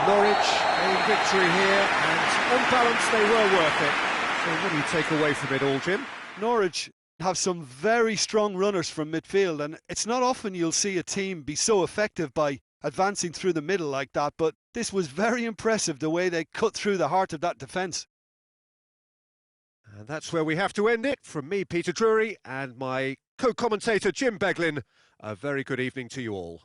Norwich a victory here, and on balance they were worth it. So what do you take away from it all, Jim? Norwich have some very strong runners from midfield, and it's not often you'll see a team be so effective by advancing through the middle like that, but this was very impressive, the way they cut through the heart of that defence. And that's where we have to end it. From me, Peter Drury, and my co-commentator Jim Beglin, a very good evening to you all.